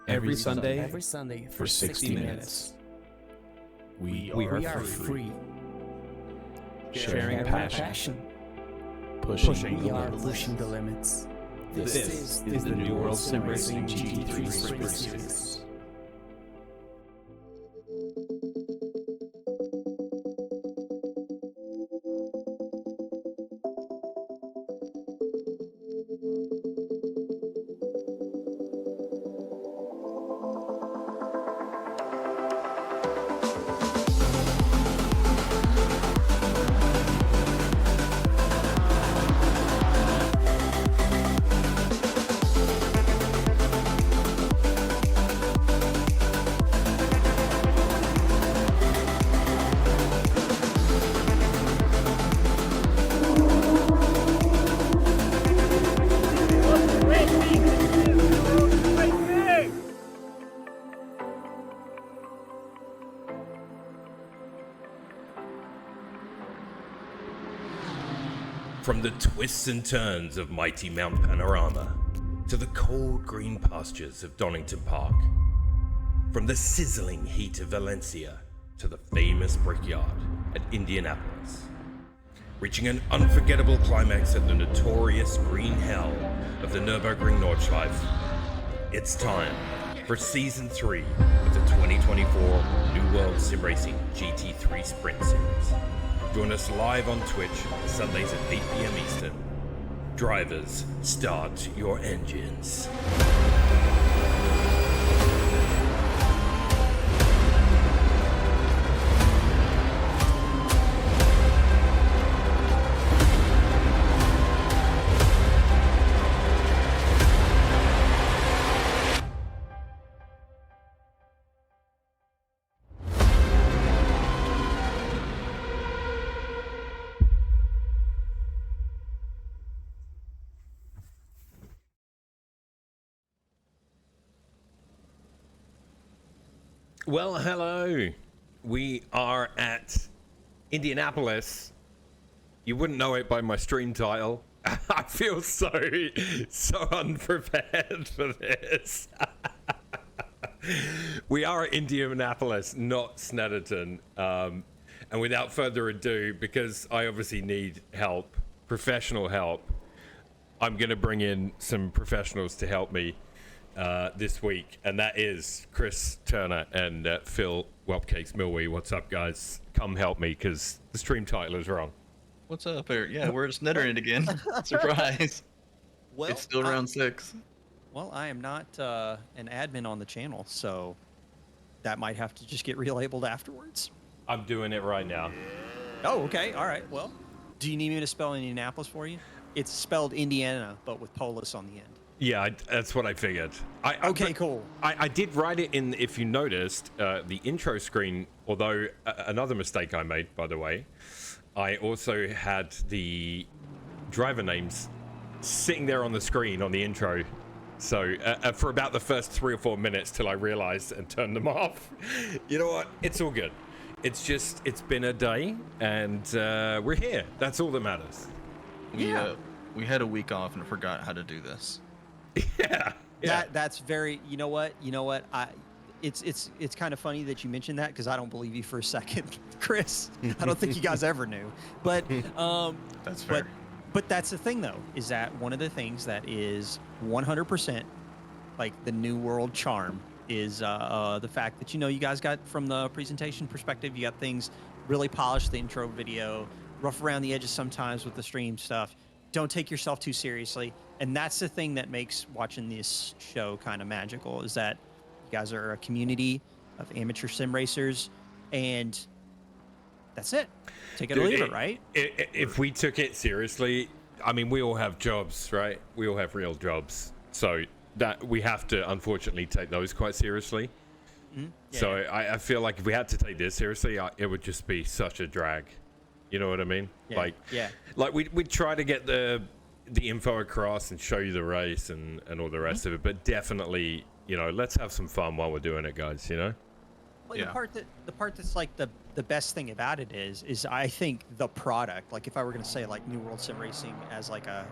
Every Sunday for 60 minutes. We We are are free. free. Sharing passion. Pushing the the limits. pushing the limits. This is the New World Sim Racing GT3 Sprint Series. From the twists and turns of mighty Mount Panorama to the cold green pastures of Donington Park, from the sizzling heat of Valencia to the famous Brickyard at Indianapolis, reaching an unforgettable climax at the notorious green hell of the Nürburgring Nordschleife, it's time for Season 3 of the 2024 New World Sim Racing GT3 Sprint Series. Join us live on Twitch Sundays at 8 p.m. Eastern. Drivers, start your engines. Well, hello. We are at Indianapolis. You wouldn't know it by my stream title. I feel so unprepared for this. We are at Indianapolis, not Snetterton. And without further ado, because I obviously need help, professional help, I'm going to bring in some professionals to help me this week, and that is Chris Turner and Phil Whelpcakes Milwee. What's up, guys? Come help me, because the stream title is wrong. What's up, Eric? Yeah, we're at Snetterton again. Surprise. Well, It's still round 6. Well, I am not an admin on the channel, so that might have to just get relabeled afterwards. I'm doing it right now. Oh, okay. All right. Well, do you need me to spell Indianapolis for you? It's spelled Indiana, but with Polis on the end. Yeah, that's what I figured. Okay, cool. I did write it in, if you noticed, the intro screen, although another mistake I made, by the way, I also had the driver names sitting there on the screen on the intro. So for about the first 3 or 4 minutes till I realized and turned them off. You know what? It's all good. It's just, it's been a day and we're here. That's all that matters. We had a week off and forgot how to do this. Yeah. That's very. You know what? It's kind of funny that you mentioned that because I don't believe you for a second, Chris. I don't think you guys ever knew. But That's fair. But that's the thing, though, is that one of the things that is 100% like the New World charm is the fact that, you guys got, from the presentation perspective, you got things really polished, the intro video, rough around the edges sometimes with the stream stuff. Don't take yourself too seriously. And that's the thing that makes watching this show kind of magical, is that you guys are a community of amateur sim racers, and that's it. Take it or leave it, right? If we took it seriously, I mean, we all have jobs, right? We all have real jobs. So that we have to, unfortunately, take those quite seriously. Mm-hmm. Yeah, So I feel like if we had to take this seriously, it would just be such a drag. You know what I mean? Yeah. Like we'd try to get the info across and show you the race and all the rest of it, but definitely, let's have some fun while we're doing it, guys. Well, Yeah. the part that's like the best thing about it is I think the product. Like if I were gonna say like New World Sim Racing as like a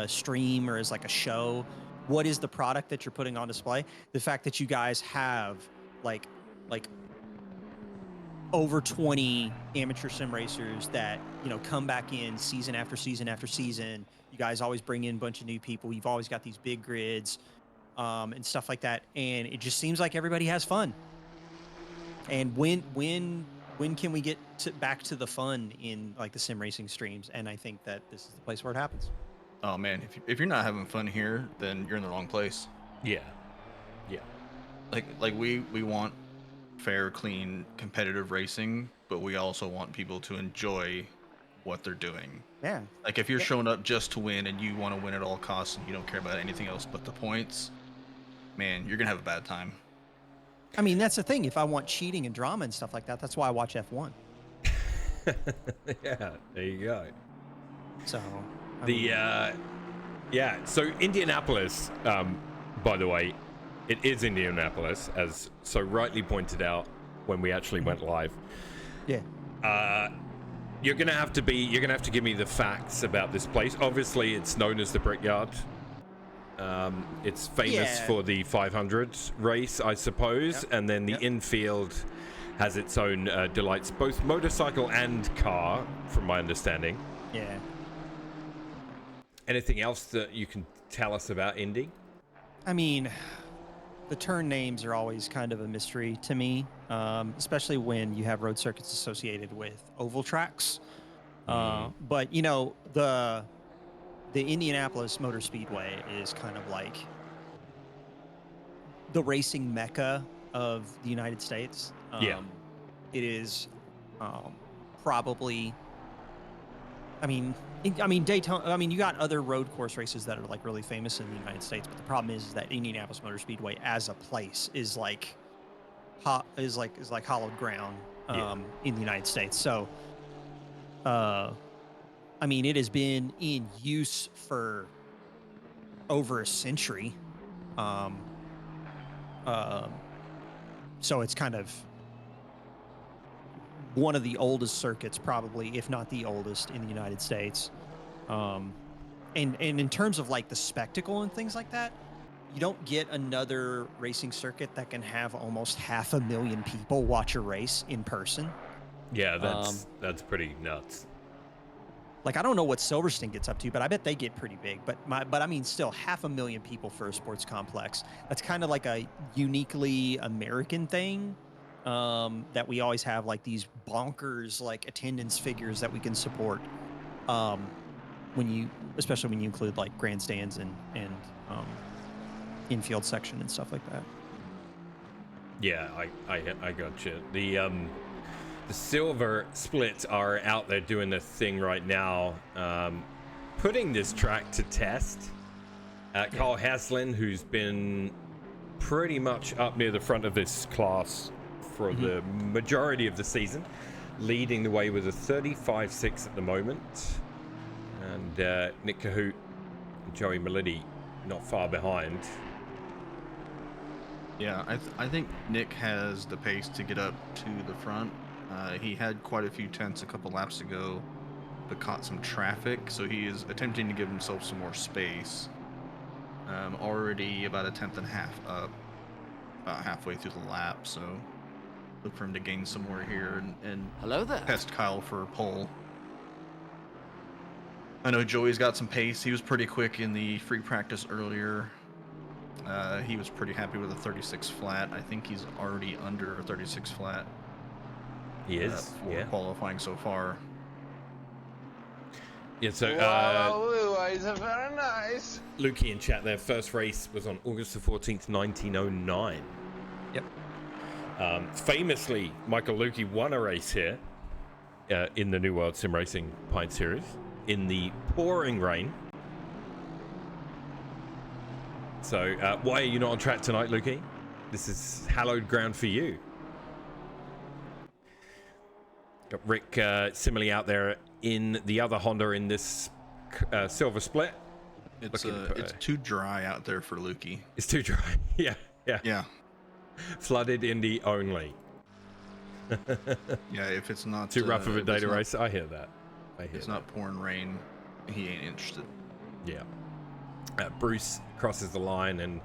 stream or as like a show, what is the product that you're putting on display. The fact that you guys have like over 20 amateur sim racers that, you know, come back in season after season after season. You guys always bring in a bunch of new people. You've always got these big grids and stuff like that. And it just seems like everybody has fun. And when can we get back to the fun in like the sim racing streams? And I think that this is the place where it happens. Oh man, if you're not having fun here, then you're in the wrong place. Yeah. Like we want fair, clean, competitive racing, but we also want people to enjoy what they're doing. Yeah. Like if you're showing up just to win and you want to win at all costs and you don't care about anything else but the points, man, you're gonna have a bad time. I mean, that's the thing. If I want cheating and drama and stuff like that, that's why I watch F1. Yeah, there you go. So so Indianapolis, by the way, it is Indianapolis, as so rightly pointed out when we actually went live. yeah. You're gonna have to give me the facts about this place. Obviously, it's known as the Brickyard. It's famous for the 500 race, I suppose, and then the infield has its own delights, both motorcycle and car, from my understanding. Yeah. Anything else that you can tell us about Indy? I mean, the turn names are always kind of a mystery to me, especially when you have road circuits associated with oval tracks. But you know, the Indianapolis Motor Speedway is kind of like the racing mecca of the United States. It is probably. I mean, Daytona. I mean, you got other road course races that are like really famous in the United States, but the problem is that Indianapolis Motor Speedway as a place is like hollowed ground in the United States. So, I mean, it has been in use for over a century. So it's kind of one of the oldest circuits, probably, if not the oldest in the United States. And in terms of like the spectacle and things like that, you don't get another racing circuit that can have almost 500,000 people watch a race in person. Yeah, that's pretty nuts. Like, I don't know what Silverstone gets up to, but I bet they get pretty big. But I mean, still 500,000 people for a sports complex. That's kind of like a uniquely American thing. That we always have like these bonkers like attendance figures that we can support. Especially when you include like grandstands and infield section and stuff like that. Yeah, I got you. The Silver Splits are out there doing their thing right now, putting this track to test. Carl Haslin, who's been pretty much up near the front of this class for the majority of the season, leading the way with a 35.6 at the moment, and Nick Cahoot and Joey Melidi not far behind. Yeah, I think Nick has the pace to get up to the front. He had quite a few tenths a couple laps ago, but caught some traffic, so he is attempting to give himself some more space. Already about a tenth and a half up, about halfway through the lap, so look for him to gain some more here and Hello there. test Kyle for pole. I know Joey's got some pace. He was pretty quick in the free practice earlier. He was pretty happy with a 36 flat. I think he's already under a 36 flat. He is, for qualifying so far. Yeah, so It's very nice. Lukey in chat, their first race was on August the 14th, 1909. Yep. Famously, Michael Lukey won a race here in the New World Sim Racing Pint Series in the pouring rain. So why are you not on track tonight, Lukey? This is hallowed ground for you. Got Rick similarly out there in the other Honda in this Silver Split. It's too dry out there for Lukey. It's too dry. Yeah. Flooded Indy only. Yeah, if it's not Too rough of a day to race. I hear that. It's not pouring rain. He ain't interested. Yeah. Bruce crosses the line and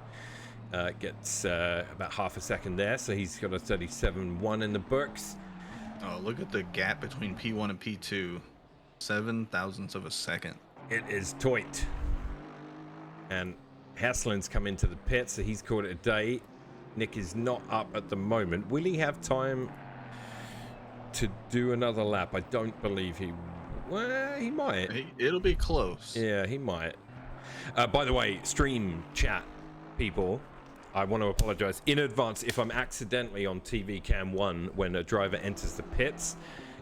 gets about half a second there, so he's got a 37.1 in the books. Oh, look at the gap between P1 and P2. 7 thousandths of a second. It is tight. And Haslin's come into the pit, so he's called it a day. Nick is not up at the moment. Will he have time to do another lap? I don't believe he... Well, he might. It'll be close. Yeah, he might. By the way, stream chat people, I want to apologize in advance if I'm accidentally on TV cam 1 when a driver enters the pits.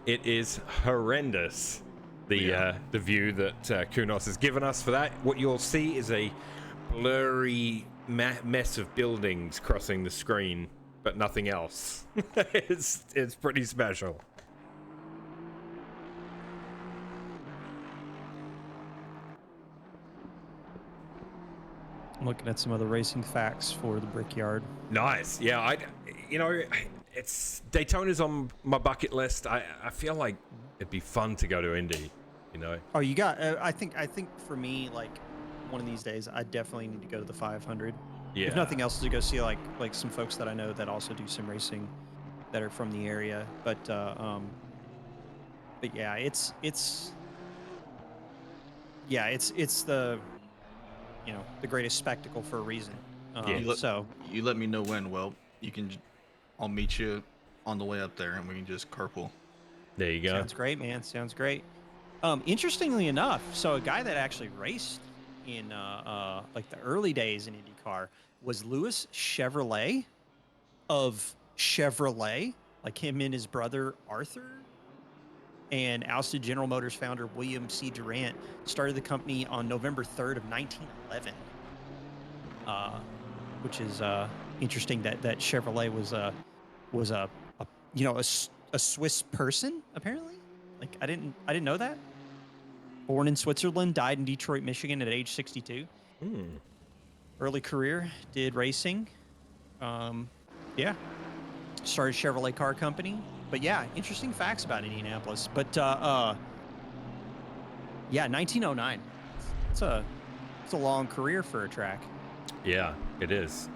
It is horrendous, the view that Kunos has given us for that. What you'll see is a blurry mess of buildings crossing the screen, but nothing else. It's pretty special. I'm looking at some other racing facts for the Brickyard. Nice. Yeah, it's Daytona's on my bucket list. I feel like it'd be fun to go to Indy, you know. Oh, you got I think for me, like, one of these days I definitely need to go to the 500. Yeah. If nothing else, to go see like some folks that I know that also do sim racing that are from the area. But yeah, it's the, you know, the greatest spectacle for a reason. So you let me know when. Well, I'll meet you on the way up there, and we can just carpool. There you go. Sounds great, man. Sounds great. Interestingly enough, so a guy that actually raced in like the early days in IndyCar was Louis Chevrolet of Chevrolet, like him and his brother Arthur. And ousted General Motors founder William C. Durant started the company on November 3rd of 1911, which is interesting that Chevrolet was a Swiss person, apparently. Like I didn't know that. Born in Switzerland, died in Detroit, Michigan at age 62. Early career, did racing. Yeah, started Chevrolet car company. But yeah, interesting facts about Indianapolis. But yeah, 1909. It's a long career for a track. Yeah, it is.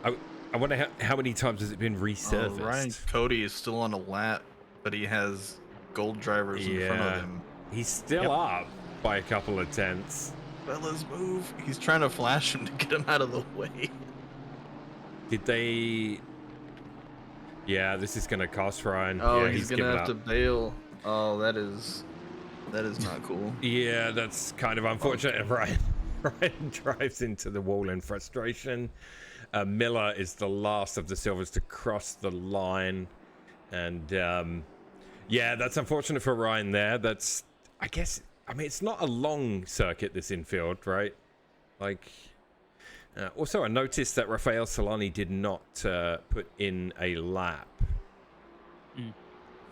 I wonder how many times has it been resurfaced? Ryan Cody is still on a lap, but he has gold drivers in front of him. He's still up by a couple of tenths. Fellas, move. He's trying to flash him to get him out of the way. Did they... Yeah, this is going to cost Ryan. Oh, yeah, he's going to have to bail. Oh, that is not cool. Yeah, that's kind of unfortunate. Ryan drives into the wall in frustration. Miller is the last of the Silvers to cross the line. And yeah, that's unfortunate for Ryan there. That's, I mean, it's not a long circuit, this infield, right? Like... also, I noticed that Rafael Solani did not put in a lap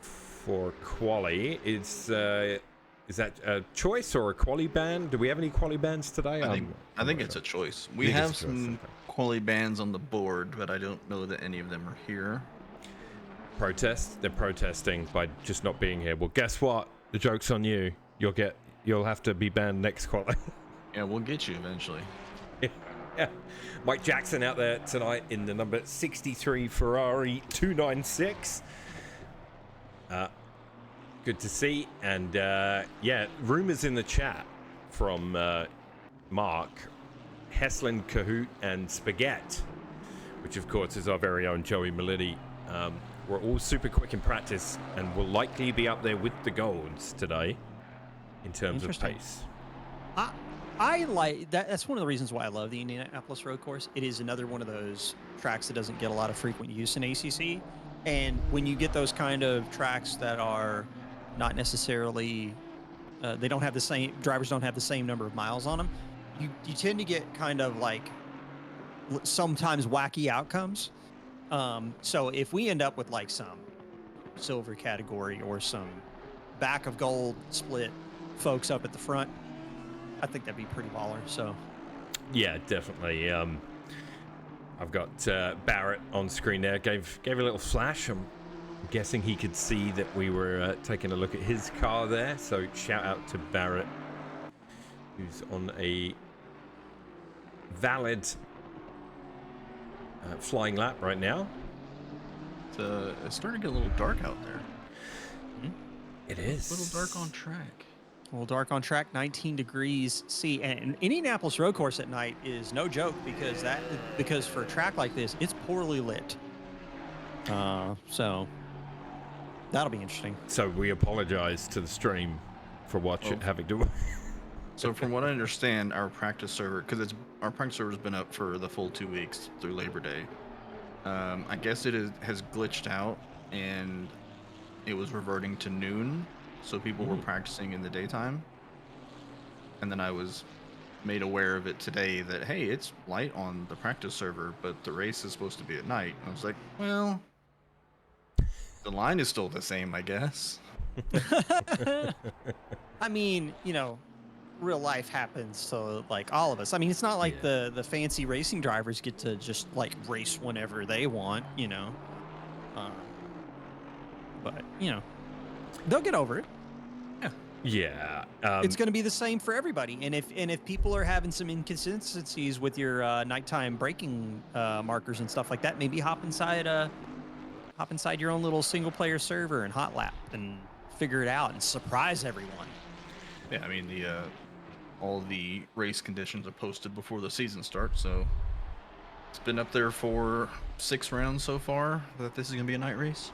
for quali. Is that a choice or a quali ban? Do we have any quali bans today? I think it's a choice. We have some quali bans on the board, but I don't know that any of them are here. Protest? They're protesting by just not being here. Well, guess what? The joke's on you. You'll have to be banned next quali. Yeah, we'll get you eventually. Yeah. Mike Jackson out there tonight in the number 63 Ferrari 296. Good to see. And yeah, rumors in the chat from Mark, Heslin, Kahoot, and Spaghetti, which of course is our very own Joey Melidi. We're all super quick in practice and will likely be up there with the golds today in terms of pace. I like that. That's one of the reasons why I love the Indianapolis road course. It is another one of those tracks that doesn't get a lot of frequent use in ACC. And when you get those kind of tracks that are not necessarily, they don't have the same, drivers don't have the same number of miles on them, you tend to get kind of like sometimes wacky outcomes. So if we end up with like some silver category or some back of gold split folks up at the front, I think that'd be pretty baller. So, yeah, definitely. I've got Barrett on screen there. Gave a little flash. I'm guessing he could see that we were taking a look at his car there. So shout out to Barrett, who's on a valid flying lap right now. It's starting to get a little dark out there. It is. A little dark on track. A little dark on track, 19 degrees C. And Indianapolis road course at night is no joke because for a track like this, it's poorly lit. So that'll be interesting. So we apologize to the stream for having to. So from what I understand, our practice server, because our practice server's been up for the full 2 weeks through Labor Day. I guess it has glitched out and it was reverting to noon, so people were practicing in the daytime. And then I was made aware of it today that, hey, it's light on the practice server, but the race is supposed to be at night. And I was like, well, the line is still the same, I guess. I mean, real life happens to like all of us. I mean, it's not like the fancy racing drivers get to just like race whenever they want, but they'll get over it. Yeah, it's going to be the same for everybody. And if people are having some inconsistencies with your nighttime braking markers and stuff like that, maybe hop inside your own little single player server and hot lap and figure it out and surprise everyone. Yeah, I mean all the race conditions are posted before the season starts, so it's been up there for 6 rounds so far that this is going to be a night race.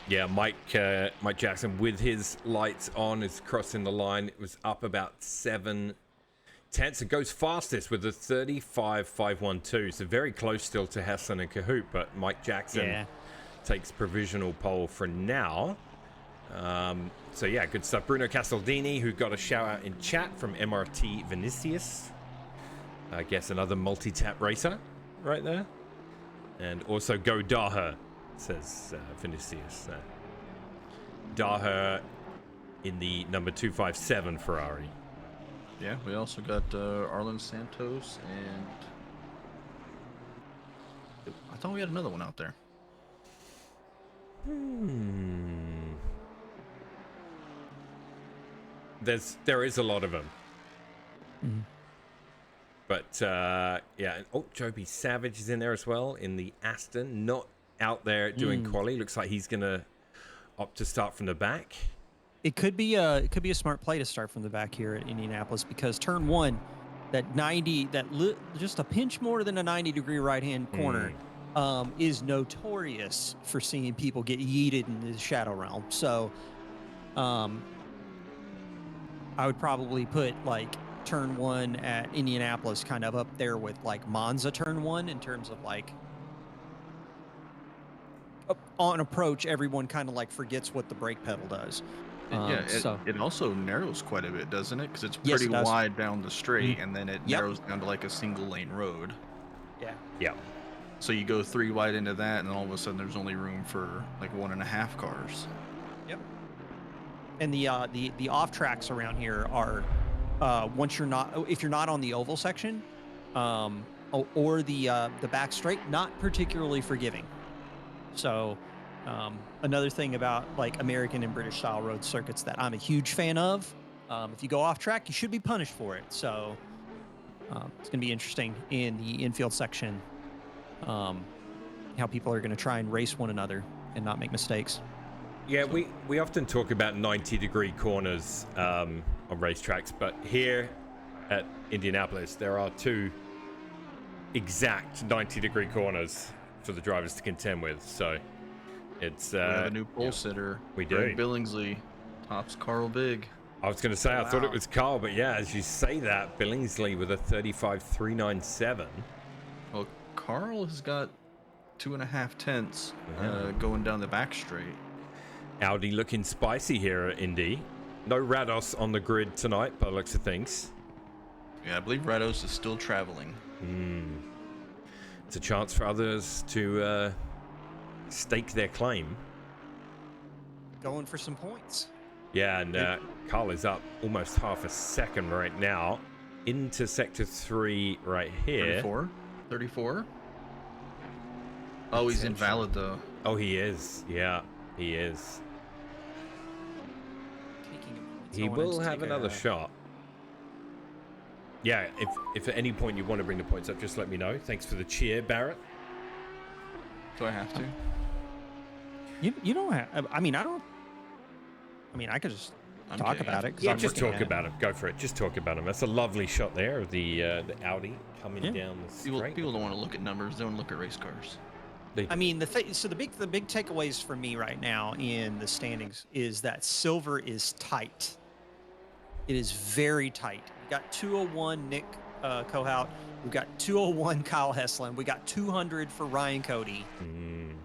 Yeah, Mike Jackson with his lights on is crossing the line. It was up about 7 tenths. It goes fastest with a 35.512, so very close still to Hassan and Kahoot, but Mike Jackson takes provisional pole for now. So yeah, good stuff. Bruno Castaldini, who got a shout out in chat from MRT Vinicius. I guess another multi-tap racer right there. And also Go Daher, says Vinicius. Daher in the number 257 Ferrari. Yeah, we also got Arlen Santos, and I thought we had another one out there. There is a lot of them. But yeah, Joby Savage is in there as well in the Aston, not out there doing quali. Looks like he's gonna opt to start from the back. It could be a smart play to start from the back here at Indianapolis, because turn 1, just a pinch more than a 90-degree right-hand corner, is notorious for seeing people get yeeted in the shadow realm. So, I would probably put like turn 1 at Indianapolis kind of up there with like Monza turn 1 in terms of like on approach, everyone kind of like forgets what the brake pedal does. It also narrows quite a bit, doesn't it? Because it's pretty wide down the straight, and then it narrows down to like a single lane road. Yeah. So you go 3 wide into that, and then all of a sudden there's only room for like 1.5 cars. Yep. And the off tracks around here are if you're not on the oval section, or the back straight, not particularly forgiving. So another thing about like American and British style road circuits that I'm a huge fan of, if you go off track, you should be punished for it. So it's going to be interesting in the infield section, how people are going to try and race one another and not make mistakes. Yeah, we often talk about 90-degree corners on racetracks, but here at Indianapolis, there are 2 exact 90-degree corners for the drivers to contend with. So it's we have a new pole sitter. We do. Greg Billingsley tops Carl Big. I was going to say, I thought it was Carl, but yeah, as you say that, Billingsley with a 35.397. Well, Carl has got 2.5 tenths going down the back straight. Audi looking spicy here at Indy. No Rados on the grid tonight by the looks of things. Yeah, I believe Rados is still traveling. It's a chance for others to stake their claim. Going for some points. Yeah, and Carl is up almost half a second right now into sector 3 right here. 34. Oh, he's invalid though. Oh, he is. Yeah, he is. He will have another shot. yeah, if at any point you want to bring the points up, just let me know. Thanks for the cheer, Barrett. Do I have to? You don't have. I mean, I don't. I mean, I could just I'm talk kidding. about it. 'Cause Yeah, I'm just looking talk at about him. Go for it. Just talk about him. That's a lovely shot there of the Audi coming Yeah. down the straight. People don't want to look at numbers. They want to look at race cars. I mean, the big takeaways for me right now in the standings is that silver is tight. It is very tight. We got 201 Nick Kohout. We've got 201 Kyle Heslin. We got 200 for Ryan Cody.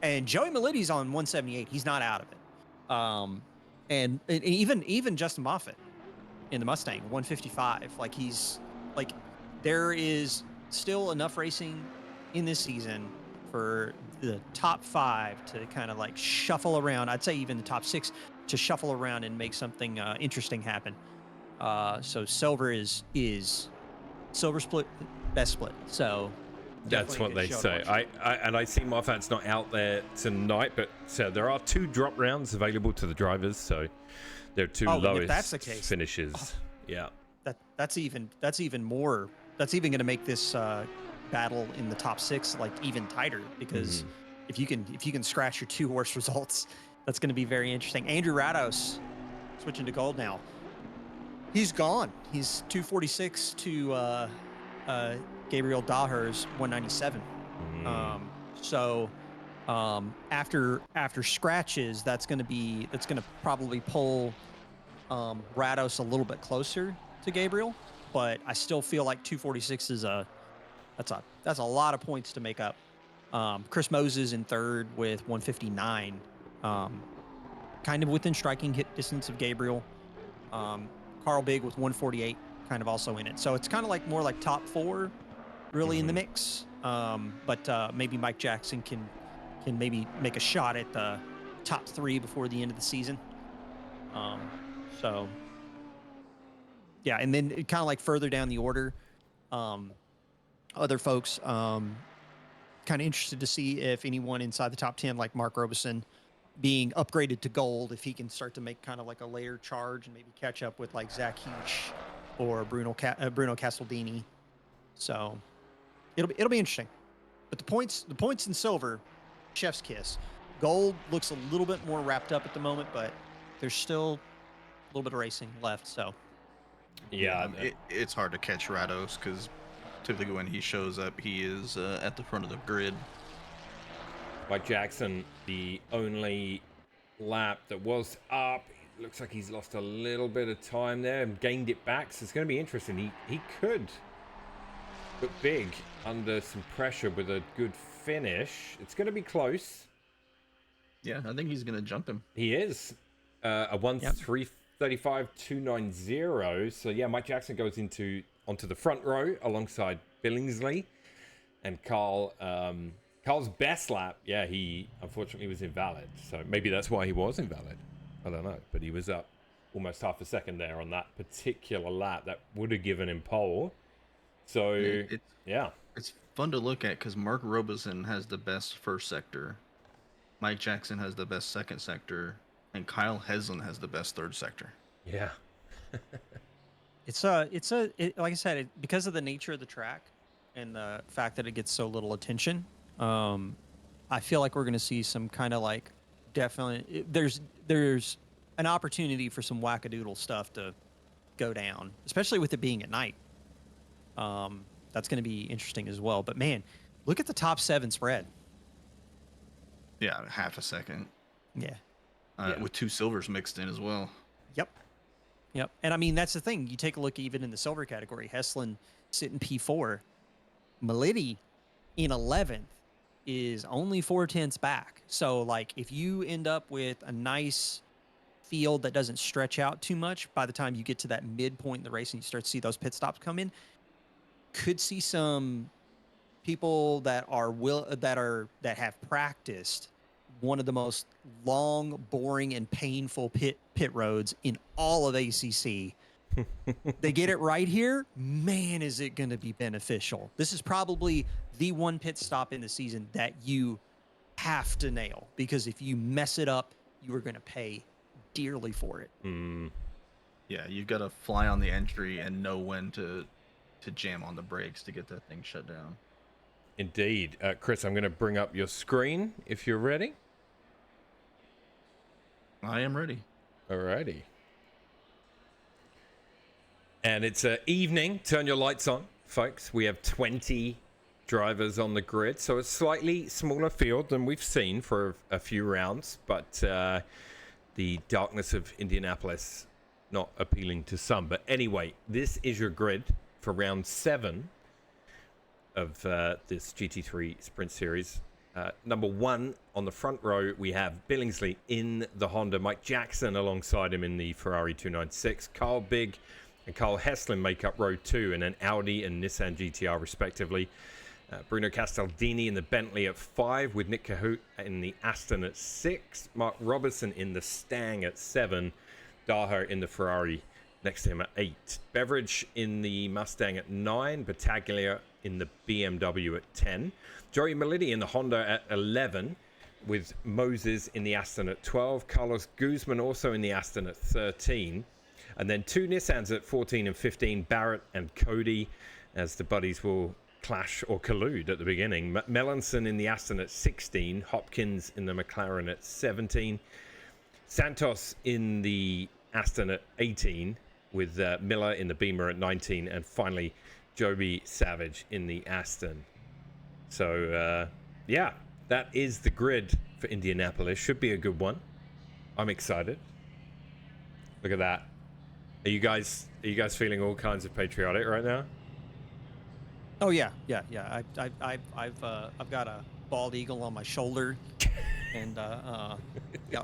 And Joey Melitti's on 178. He's not out of it. And even Justin Moffitt in the Mustang 155. There is still enough racing in this season for the top 5 to kind of like shuffle around. I'd say even the top 6 to shuffle around and make something interesting happen. So silver is silver split, best split. So that's what they say. I see Moffat's not out there tonight, but there are 2 drop rounds available to the drivers. So they're 2 lowest if that's the case, finishes. Yeah. That's even more. That's even going to make this battle in the top 6 like even tighter, because if you can scratch your 2-horse results, that's going to be very interesting. Andrew Rados switching to gold now. He's gone. He's 246 to Gabriel Daher's 197. After scratches, that's going to probably pull Rados a little bit closer to Gabriel, but I still feel like 246 is that's a lot of points to make up. Chris Moses in 3rd with 159, kind of within striking hit distance of Gabriel. Carl Big with 148, kind of also in it. So it's kind of like more like top 4 really in the mix. But maybe Mike Jackson can maybe make a shot at the top 3 before the end of the season. So yeah, and then kind of like further down the order, other folks, kind of interested to see if anyone inside the top 10, like Mark Robeson, being upgraded to gold, if he can start to make kind of like a later charge and maybe catch up with like Zach Hughes or Bruno Casaldini. So it'll be interesting. But the points in silver, chef's kiss. Gold looks a little bit more wrapped up at the moment, but there's still a little bit of racing left. So yeah, it's hard to catch Rados because typically when he shows up, he is at the front of the grid. Mike Jackson, the only lap that was up, looks like he's lost a little bit of time there and gained it back. So it's going to be interesting. He could look big under some pressure with a good finish. It's going to be close. Yeah, I think he's going to jump him. He is. A 1:3:35.290. So yeah, Mike Jackson goes onto the front row alongside Billingsley and Carl. Carl's best lap, yeah, he unfortunately was invalid. So maybe that's why he was invalid. I don't know. But he was up almost half a second there on that particular lap. That would have given him pole. So, It's fun to look at because Mark Robeson has the best first sector. Mike Jackson has the best second sector. And Kyle Heslin has the best third sector. Yeah. It's like I said, because of the nature of the track and the fact that it gets so little attention, I feel like we're going to see some kind of like definitely there's an opportunity for some wackadoodle stuff to go down, especially with it being at night. That's going to be interesting as well. But man, look at the top 7 spread. Yeah, half a second. Yeah. With 2 silvers mixed in as well. Yep. And I mean, that's the thing. You take a look even in the silver category. Heslin sitting P4. Melitti in 11th is only 4/10 back. So, like, if you end up with a nice field that doesn't stretch out too much, by the time you get to that midpoint in the race and you start to see those pit stops come in, could see some people that have practiced one of the most long, boring, and painful pit roads in all of ACC. They get it right here, man, is it going to be beneficial. This is probably the one pit stop in the season that you have to nail, because if you mess it up, you are going to pay dearly for it. Yeah, you've got to fly on the entry and know when to jam on the brakes to get that thing shut down. Indeed. Chris, I'm going to bring up your screen if you're ready. I am ready. Alrighty. And it's evening. Turn your lights on, folks. We have 20 drivers on the grid, so a slightly smaller field than we've seen for a few rounds, but the darkness of Indianapolis not appealing to some. But anyway, this is your grid for round 7 of this GT3 Sprint Series. Number 1 on the front row, we have Billingsley in the Honda, Mike Jackson alongside him in the Ferrari 296, Carl Bigg and Carl Heslin make up row 2 in an Audi and Nissan GTR respectively. Bruno Castaldini in the Bentley at 5, with Nick Cahoot in the Aston at 6, Mark Robertson in the Stang at 7, Daher in the Ferrari next to him at 8, Beveridge in the Mustang at 9, Battaglia in the BMW at 10, Joey Melidi in the Honda at 11, with Moses in the Aston at 12, Carlos Guzman also in the Aston at 13, and then 2 Nissans at 14 and 15, Barrett and Cody, as the buddies will clash or collude at the beginning. Melanson in the Aston at 16, Hopkins in the McLaren at 17, Santos in the Aston at 18, with Miller in the Beamer at 19, and finally Joby Savage in the Aston. So yeah, that is the grid for Indianapolis. Should be a good one. I'm excited. Look at that. Are you guys feeling all kinds of patriotic right now? Oh yeah. I've got a bald eagle on my shoulder, and yeah.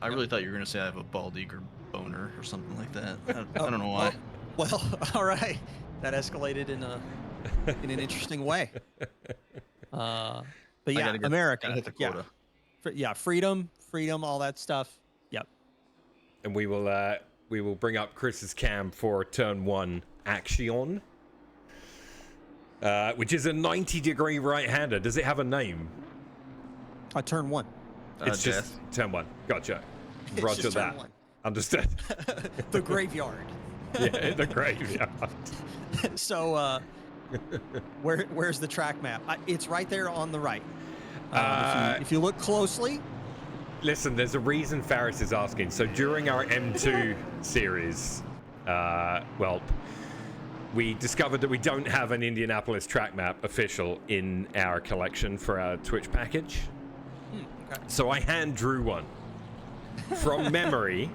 I really thought you were going to say I have a bald eagle boner or something like that. I don't know why. Well, all right. That escalated in an interesting way. But yeah, America. Hit the quota. Yeah, freedom, all that stuff. Yep. And we will bring up Chris's cam for turn 1 action, which is a 90-degree right-hander. Does it have a name? Turn 1. It's just turn 1. Gotcha. Roger that. 1. Understood. The graveyard. Yeah, the graveyard. So, where's the track map? It's right there on the right. If you look closely. Listen, there's a reason Faris is asking. So during our M2 series, we discovered that we don't have an Indianapolis track map official in our collection for our Twitch package. Okay. So I hand drew one from memory.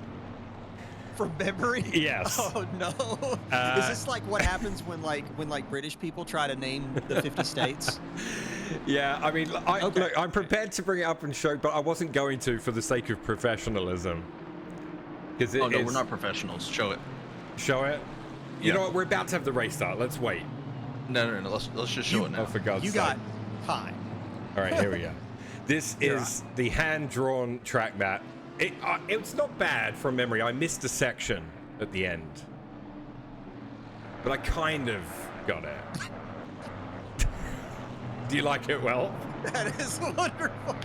From memory? Yes. Oh no. Is this like what happens when British people try to name the 50 states? Yeah, I mean, look, I'm prepared to bring it up and show, but I wasn't going to for the sake of professionalism. Because we're not professionals. Show it. Show it. You know what? We're about to have the race start. Let's wait. No. Let's just show it now. Oh, for God's sake. You got time. All right, here we go. This is the hand-drawn track map. It's not bad from memory. I missed a section at the end, but I kind of got it. Do you like it, Well? That is wonderful.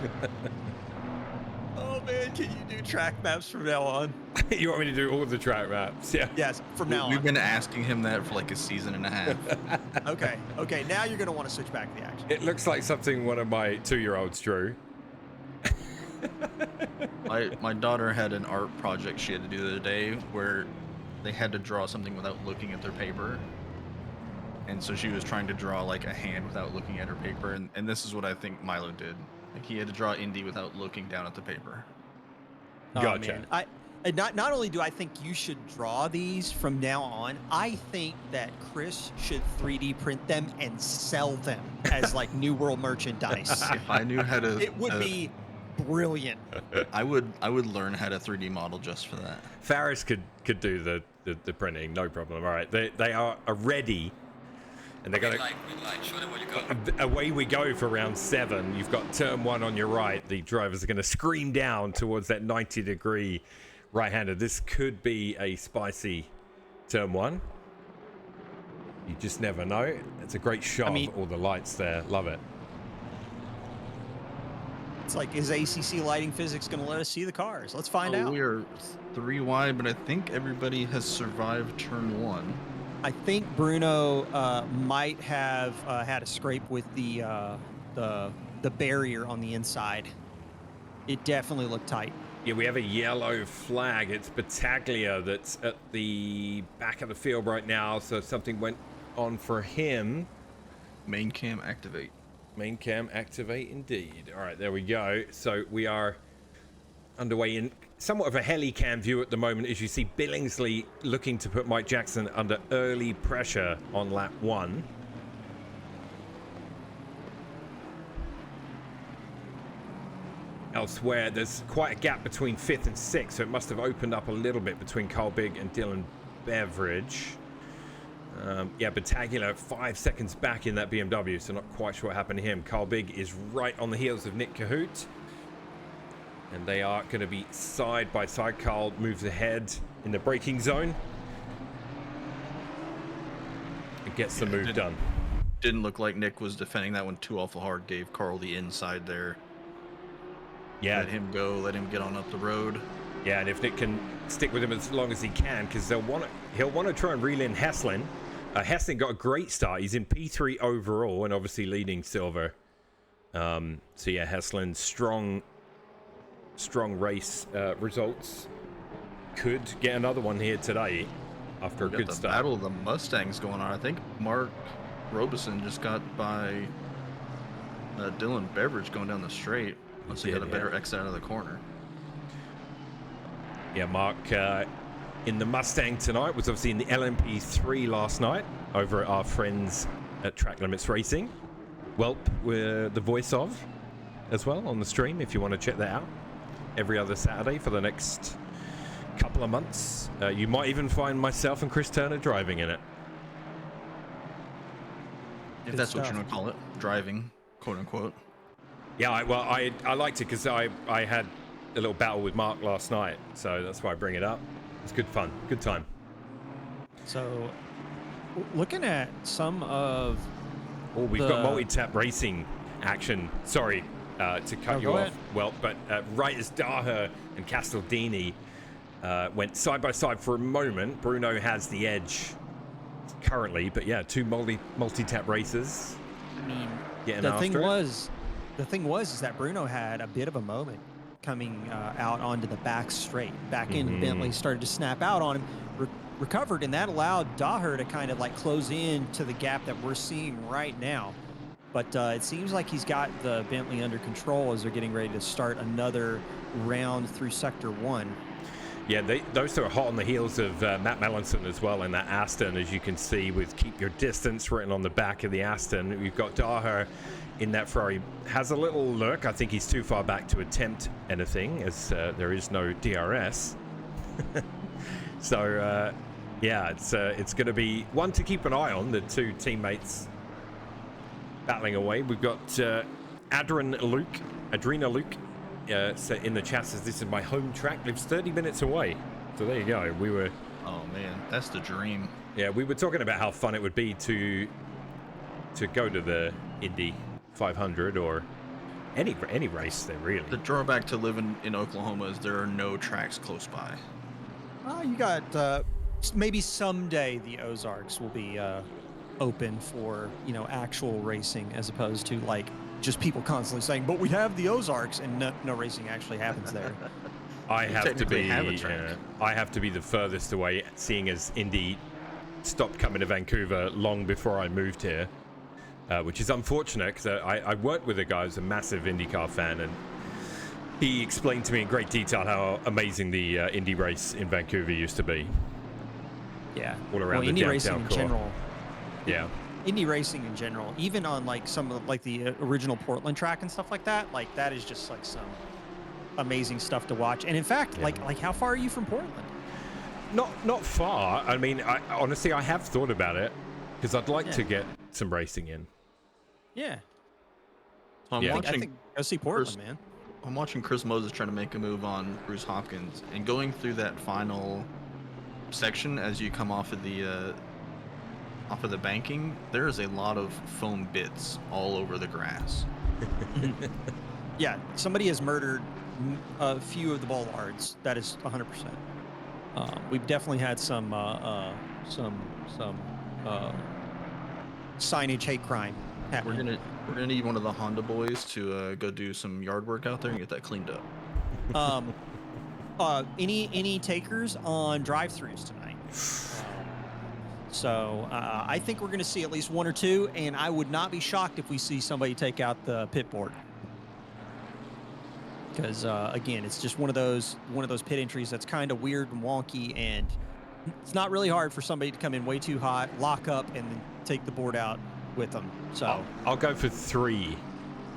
Oh man, can you do track maps from now on? You want me to do all of the track maps? Yeah. Yes, from now on. We've been asking him that for like a season and a half. Okay. Now you're gonna want to switch back to the action. It looks like something one of my 2-year-olds drew. My daughter had an art project she had to do the other day where they had to draw something without looking at their paper. And so she was trying to draw like a hand without looking at her paper. And this is what I think Milo did. Like he had to draw Indy without looking down at the paper. Gotcha. Man. Not only do I think you should draw these from now on, I think that Chris should 3D print them and sell them as like New World merchandise. If I knew how to, it would be brilliant. I would learn how to 3D model just for that. Faris could do the printing, no problem. All right, they are ready, and they're going to. Show them what you got. Away we go for round 7. You've got turn 1 on your right. The drivers are going to scream down towards that 90-degree right-hander. This could be a spicy turn 1. You just never know. It's a great shot of all the lights there. Love it. It's like, is ACC lighting physics going to let us see the cars? Let's find out. We are 3 wide, but I think everybody has survived turn 1. I think Bruno might have had a scrape with the barrier on the inside. It definitely looked tight. Yeah, we have a yellow flag. It's Battaglia that's at the back of the field right now, so something went on for him. Main cam activate. Main cam activate indeed. All right, there we go. So we are underway in somewhat of a heli-cam view at the moment, as you see Billingsley looking to put Mike Jackson under early pressure on lap 1. Elsewhere, there's quite a gap between 5th and 6th, so it must have opened up a little bit between Carl Big and Dylan Beveridge. Yeah, Battaglia 5 seconds back in that BMW, so not quite sure what happened to him. Carl Big is right on the heels of Nick Cahoot, and they are going to be side by side. Carl moves ahead in the braking zone and gets the move done. Didn't look like Nick was defending that one too awful hard. Gave Carl the inside there. Yeah, let him go. Let him get on up the road. Yeah, and if Nick can stick with him as long as he can, because he'll want to try and reel in Heslin. Heslin got a great start. He's in P3 overall and obviously leading silver. So yeah, Heslin, strong race results. Could get another one here today after a good start. Battle of the Mustangs going on. I think Mark Robeson just got by Dylan Beveridge going down the straight. Once he got a better exit out of the corner. Yeah, Mark in the Mustang tonight was obviously in the LMP3 last night over at our friends at Track Limits Racing. Welp, we're the voice of as well on the stream if you want to check that out. Every other Saturday for the next couple of months. You might even find myself and Chris Turner driving in it. If that's what you're going to call it. Driving, quote unquote. Yeah, I liked it because I had a little battle with Mark last night, so that's why I bring it up. It's good fun, good time. So, looking at some of we've got multi-tap racing action. Sorry to cut you off, well, but right as Daher and Castaldini went side by side for a moment, Bruno has the edge currently, but yeah, two multi-tap races. I mean, getting the thing was is that Bruno had a bit of a moment coming out onto the back straight. Back end Bentley started to snap out on him, recovered, and that allowed Daher to kind of like close in to the gap that we're seeing right now. But it seems like he's got the Bentley under control as they're getting ready to start another round through Sector 1. Yeah, those two are hot on the heels of Matt Melanson as well in that Aston, as you can see with Keep Your Distance written on the back of the Aston. We've got Daher in that Ferrari. Has a little look. I think he's too far back to attempt anything, as there is no DRS. So, yeah, it's going to be one to keep an eye on, the two teammates battling away. We've got Adrina Luke in the chat says, this is my home track, lives 30 minutes away. So there you go. Oh man, that's the dream. Yeah, we were talking about how fun it would be to go to the Indy 500 or any race there, really. The drawback to living in Oklahoma is there are no tracks close by. You got maybe someday the Ozarks will be open for actual racing, as opposed to like just people constantly saying, but we have the Ozarks, and no racing actually happens there. I have to be the furthest away, seeing as Indy stopped coming to Vancouver long before I moved here, which is unfortunate because I worked with a guy who's a massive IndyCar fan, and he explained to me in great detail how amazing the Indy race in Vancouver used to be. Yeah, all around the Indy downtown racing in core. general. Yeah. Indy racing in general, even on like some of like the original Portland track and stuff like that is just like some amazing stuff to watch. And in fact, like how far are you from Portland? Not far. I mean, I honestly have thought about it because I'd like to get some racing in. Yeah. I think go see Portland, man. I'm watching Chris Moses trying to make a move on Bruce Hopkins, and going through that final section as you come off of the banking, there is a lot of foam bits all over the grass. Yeah, somebody has murdered a few of the bollards. That is 100%. We've definitely had some signage hate crime happening. We're gonna need one of the Honda boys to go do some yard work out there and get that cleaned up. Any takers on drive-throughs tonight? So I think we're going to see at least one or two, and I would not be shocked if we see somebody take out the pit board. Because again, it's just one of those pit entries that's kind of weird and wonky, and it's not really hard for somebody to come in way too hot, lock up, and then take the board out with them. So I'll go for 3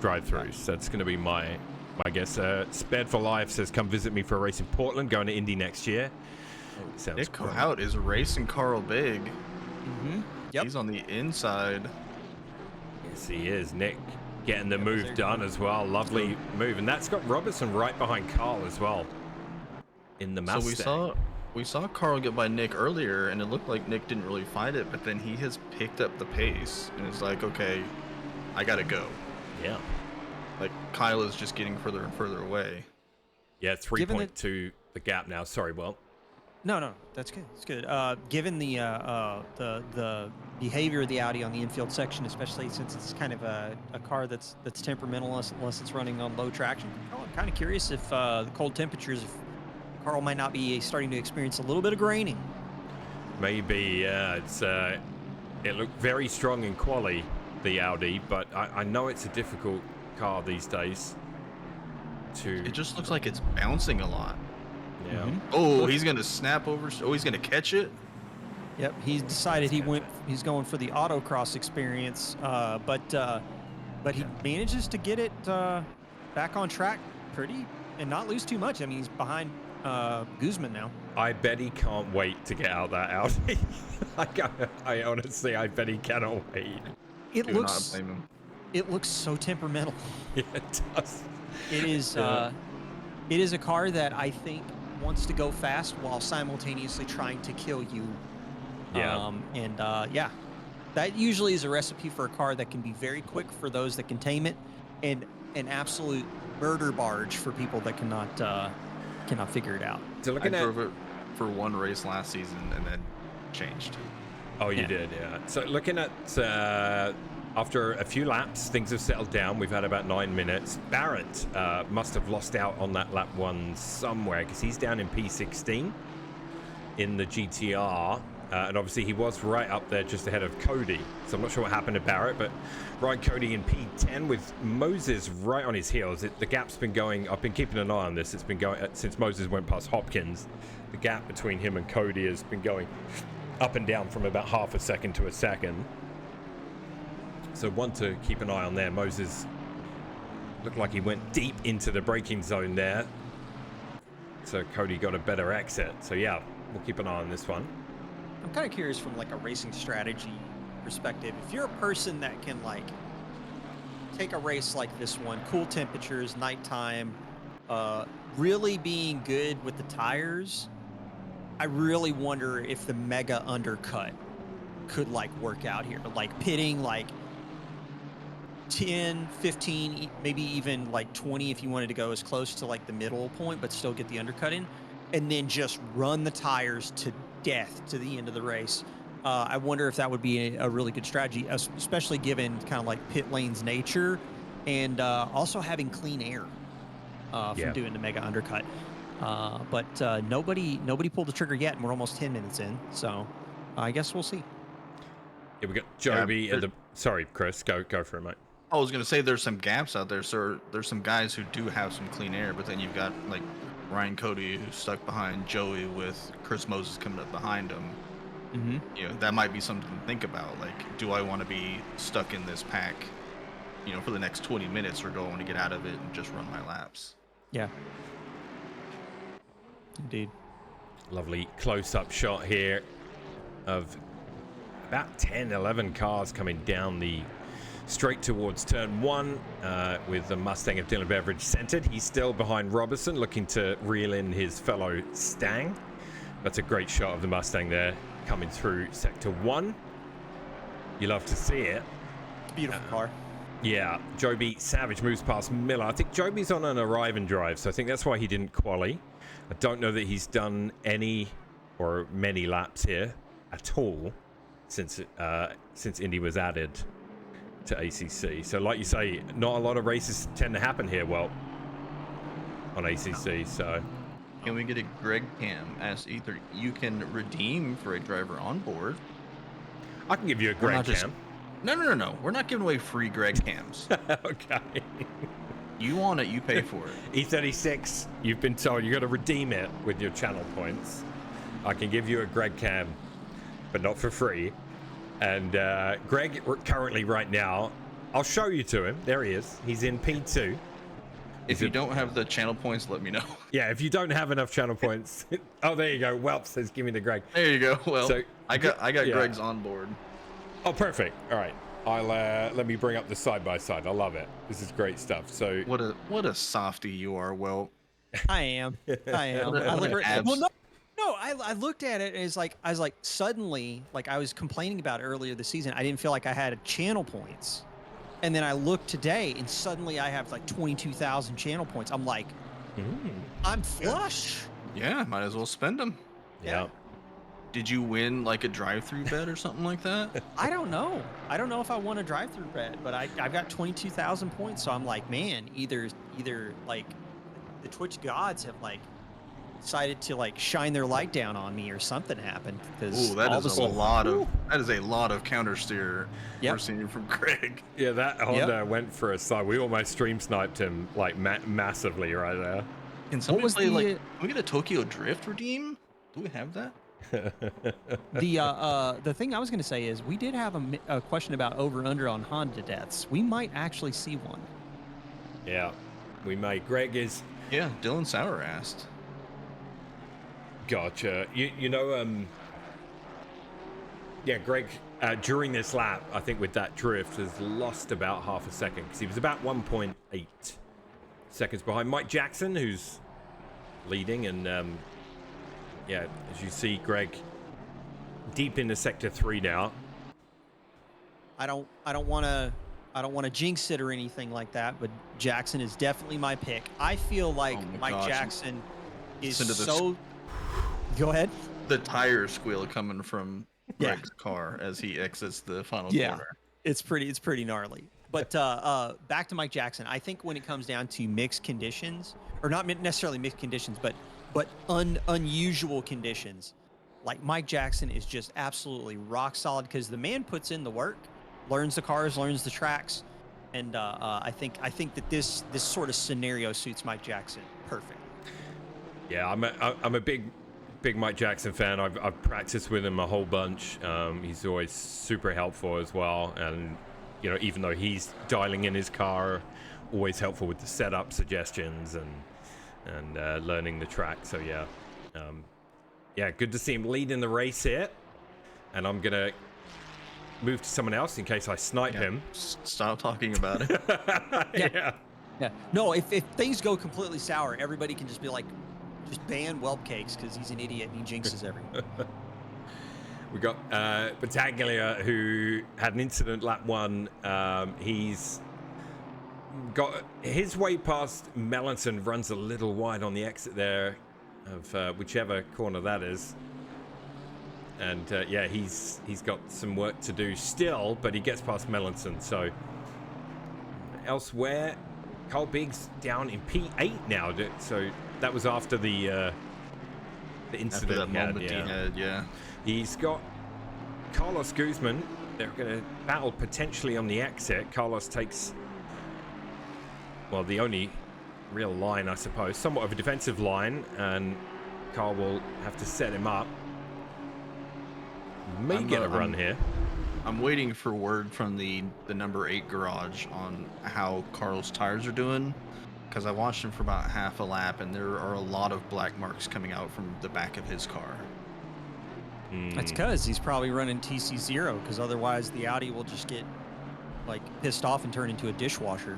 drive-throughs. That's going to be my guess. Spared for Life says, come visit me for a race in Portland, going to Indy next year. Sounds Nick great. Out is racing Carl Big. Yep. He's on the inside. Yes, he is. Nick getting the move done as well. Lovely move. And that's got Robertson right behind Carl as well in the Mustang. So we saw Carl get by Nick earlier, and it looked like Nick didn't really fight it, but then he has picked up the pace, and it's like, okay, I gotta go. Yeah. Like, Kyle is just getting further and further away. Yeah, 3.2 the gap now. Sorry, Will. No, that's good. It's good. Given the behavior of the Audi on the infield section, especially since it's kind of a car that's temperamental unless it's running on low traction, I'm kind of curious if the cold temperatures, if Carl might not be starting to experience a little bit of graining. Maybe, yeah. It looked very strong in quali, the Audi, but I know it's a difficult car these days. It just looks like it's bouncing a lot. Yeah. Oh, he's gonna snap over. Oh, he's gonna catch it. Yep, he's decided he's going for the autocross experience, but he manages to get it back on track and not lose too much. I mean, he's behind Guzman now. I bet he can't wait to get out that Audi. I honestly, I bet he cannot wait. It Do not blame him. It looks so temperamental. Yeah, it does. It is. It is a car that I think wants to go fast while simultaneously trying to kill you. Yeah. Yeah, that usually is a recipe for a car that can be very quick for those that can tame it, and an absolute murder barge for people that cannot figure it out. So I drove it for one race last season and then changed. Oh, you did, yeah. So looking at after a few laps, things have settled down. We've had about 9 minutes. Barrett must have lost out on that lap one somewhere because he's down in P16 in the GTR. And obviously he was right up there just ahead of Cody. So I'm not sure what happened to Barrett, but Ryan Cody in P10 with Moses right on his heels. The gap's been going, I've been keeping an eye on this. It's been going since Moses went past Hopkins. The gap between him and Cody has been going up and down from about half a second to a second. So one to keep an eye on there. Moses looked like he went deep into the braking zone there. So Cody got a better exit. So yeah, we'll keep an eye on this one. I'm kind of curious from like a racing strategy perspective. If you're a person that can like take a race like this one, cool temperatures, nighttime, really being good with the tires, I really wonder if the mega undercut could like work out here. Like pitting like 10, 15, maybe even like 20 if you wanted to go as close to like the middle point, but still get the undercut in, and then just run the tires to death to the end of the race. I wonder if that would be a really good strategy, especially given kind of like pit lane's nature, and also having clean air from doing the mega undercut. But nobody pulled the trigger yet, and we're almost 10 minutes in, so I guess we'll see. Yeah, we got Joby at the. Sorry, Chris, go for it, mate. I was gonna say there's some gaps out there, so there's some guys who do have some clean air, but then you've got like Ryan Cody who's stuck behind Joey with Chris Moses coming up behind him. Mm-hmm. You know, that might be something to think about. Like, do I want to be stuck in this pack, you know, for the next 20 minutes, or do I want to get out of it and just run my laps? Yeah. Indeed. Lovely close-up shot here of about 10, 11 cars coming down the straight towards turn one with the Mustang of Dylan Beveridge centered. He's still behind Robertson, looking to reel in his fellow Stang. That's a great shot of the Mustang there coming through sector one. You love to see it. Beautiful car. Yeah, Joby Savage moves past Miller. I think Joby's on an arrive and drive, so I think that's why he didn't quali. I don't know that he's done any or many laps here at all. since Indy was added to ACC. So like you say, not a lot of races tend to happen here, well, on ACC. So Can we get a Greg Cam? As either you can redeem for a driver on board. I can give you a Greg not just- Cam. No. We're not giving away free Greg Cams. Okay. You want it, you pay for it. E36, you've been told you got to redeem it with your channel points. I can give you a Greg Cam, but not for free. And Greg, currently right now, I'll show you to him. There he is. He's in P2. If you don't have the channel points, let me know. Yeah, if you don't have enough channel points. Oh, there you go. Welp says, give me the Greg. There you go. Well, So, I got yeah. Greg's on board. Oh, perfect. All right. I'll let me bring up the side by side. I love it. This is great stuff. So What a softy you are, Well. I am. I What an look- abs- well, no. I looked at it and it's like I was like suddenly like I was complaining about earlier this season. I didn't feel like I had channel points, and then I looked today and suddenly I have like 22,000 channel points. I'm like, I'm flush. Yeah, might as well spend them. yeah. Did you win like a drive-through bet or something like that? I don't know. I don't know if I won a drive-through bet, but I've got 22,000 points. So I'm like, man, either like the Twitch gods have like decided to like shine their light down on me or something happened. Because Ooh, that all of is a a sudden, lot of counter steer Yep. we're seeing from Greg. Yeah, that Honda went for a side. We almost stream sniped him like massively right there. Can somebody was play the, like? Can we get a Tokyo Drift redeem? Do we have that? the thing I was going to say is we did have a question about over/under on Honda deaths. We might actually see one. Yeah, we may. Greg is. Yeah, Dylan Sauer asked. Gotcha. You know, yeah, Greg, during this lap, I think with that drift, has lost about half a second because he was about 1.8 seconds behind Mike Jackson, who's leading. And yeah, as you see, Greg deep into sector 3 now. I don't want to jinx it or anything like that, but Jackson is definitely my pick. I feel like Oh my Mike gosh. Jackson is Listen to this. so. Go ahead. The tire squeal coming from Yeah. Greg's car as he exits the final Yeah. corner. It's pretty gnarly. But back to Mike Jackson. I think when it comes down to mixed conditions, or not necessarily mixed conditions, but unusual conditions, like Mike Jackson is just absolutely rock solid because the man puts in the work, learns the cars, learns the tracks, and I think that this sort of scenario suits Mike Jackson perfect. Yeah, I'm a big Mike Jackson fan. I've practiced with him a whole bunch. He's always super helpful as well, and you know, even though he's dialing in his car, always helpful with the setup suggestions and learning the track. So yeah, yeah, good to see him leading the race here. And I'm gonna move to someone else in case I snipe him. Stop talking about it. Yeah. Yeah. No, if things go completely sour, everybody can just be like, just ban Whelp Cakes because he's an idiot and he jinxes everyone. We got Battaglia, who had an incident lap 1. He's got his way past Melanson, runs a little wide on the exit there of whichever corner that is. And yeah, he's got some work to do still, but he gets past Melanson. So elsewhere, Carl Biggs down in P8 now. So that was after the incident After that he had, moment he had, yeah. He's got Carlos Guzman. They're going to battle potentially on the exit. Carlos takes, well, the only real line, I suppose, somewhat of a defensive line, and Carl will have to set him up. May get a run here. I'm waiting for word from the number 8 garage on how Carl's tires are doing, because I watched him for about half a lap, and there are a lot of black marks coming out from the back of his car. That's because he's probably running TC0, because otherwise the Audi will just get like pissed off and turn into a dishwasher.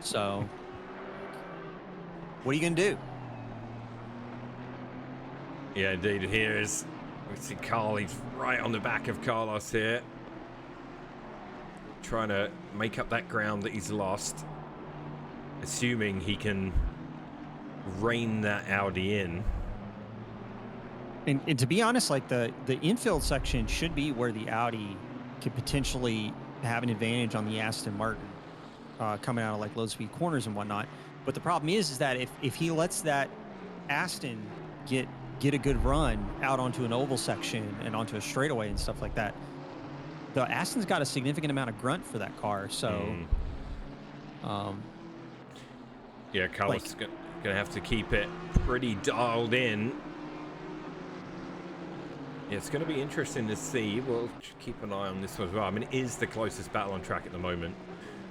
So what are you gonna do? Yeah, indeed. Here is, we see Carl. He's right on the back of Carlos here, trying to make up that ground that he's lost, assuming he can rein that Audi in. And to be honest, like the infield section should be where the Audi could potentially have an advantage on the Aston Martin coming out of like low speed corners and whatnot. But the problem is that if he lets that Aston get a good run out onto an oval section and onto a straightaway and stuff like that, the Aston's got a significant amount of grunt for that car. So, yeah, Carlos gonna have to keep it pretty dialed in. Yeah, it's going to be interesting to see. We'll keep an eye on this one as well. I mean, it is the closest battle on track at the moment.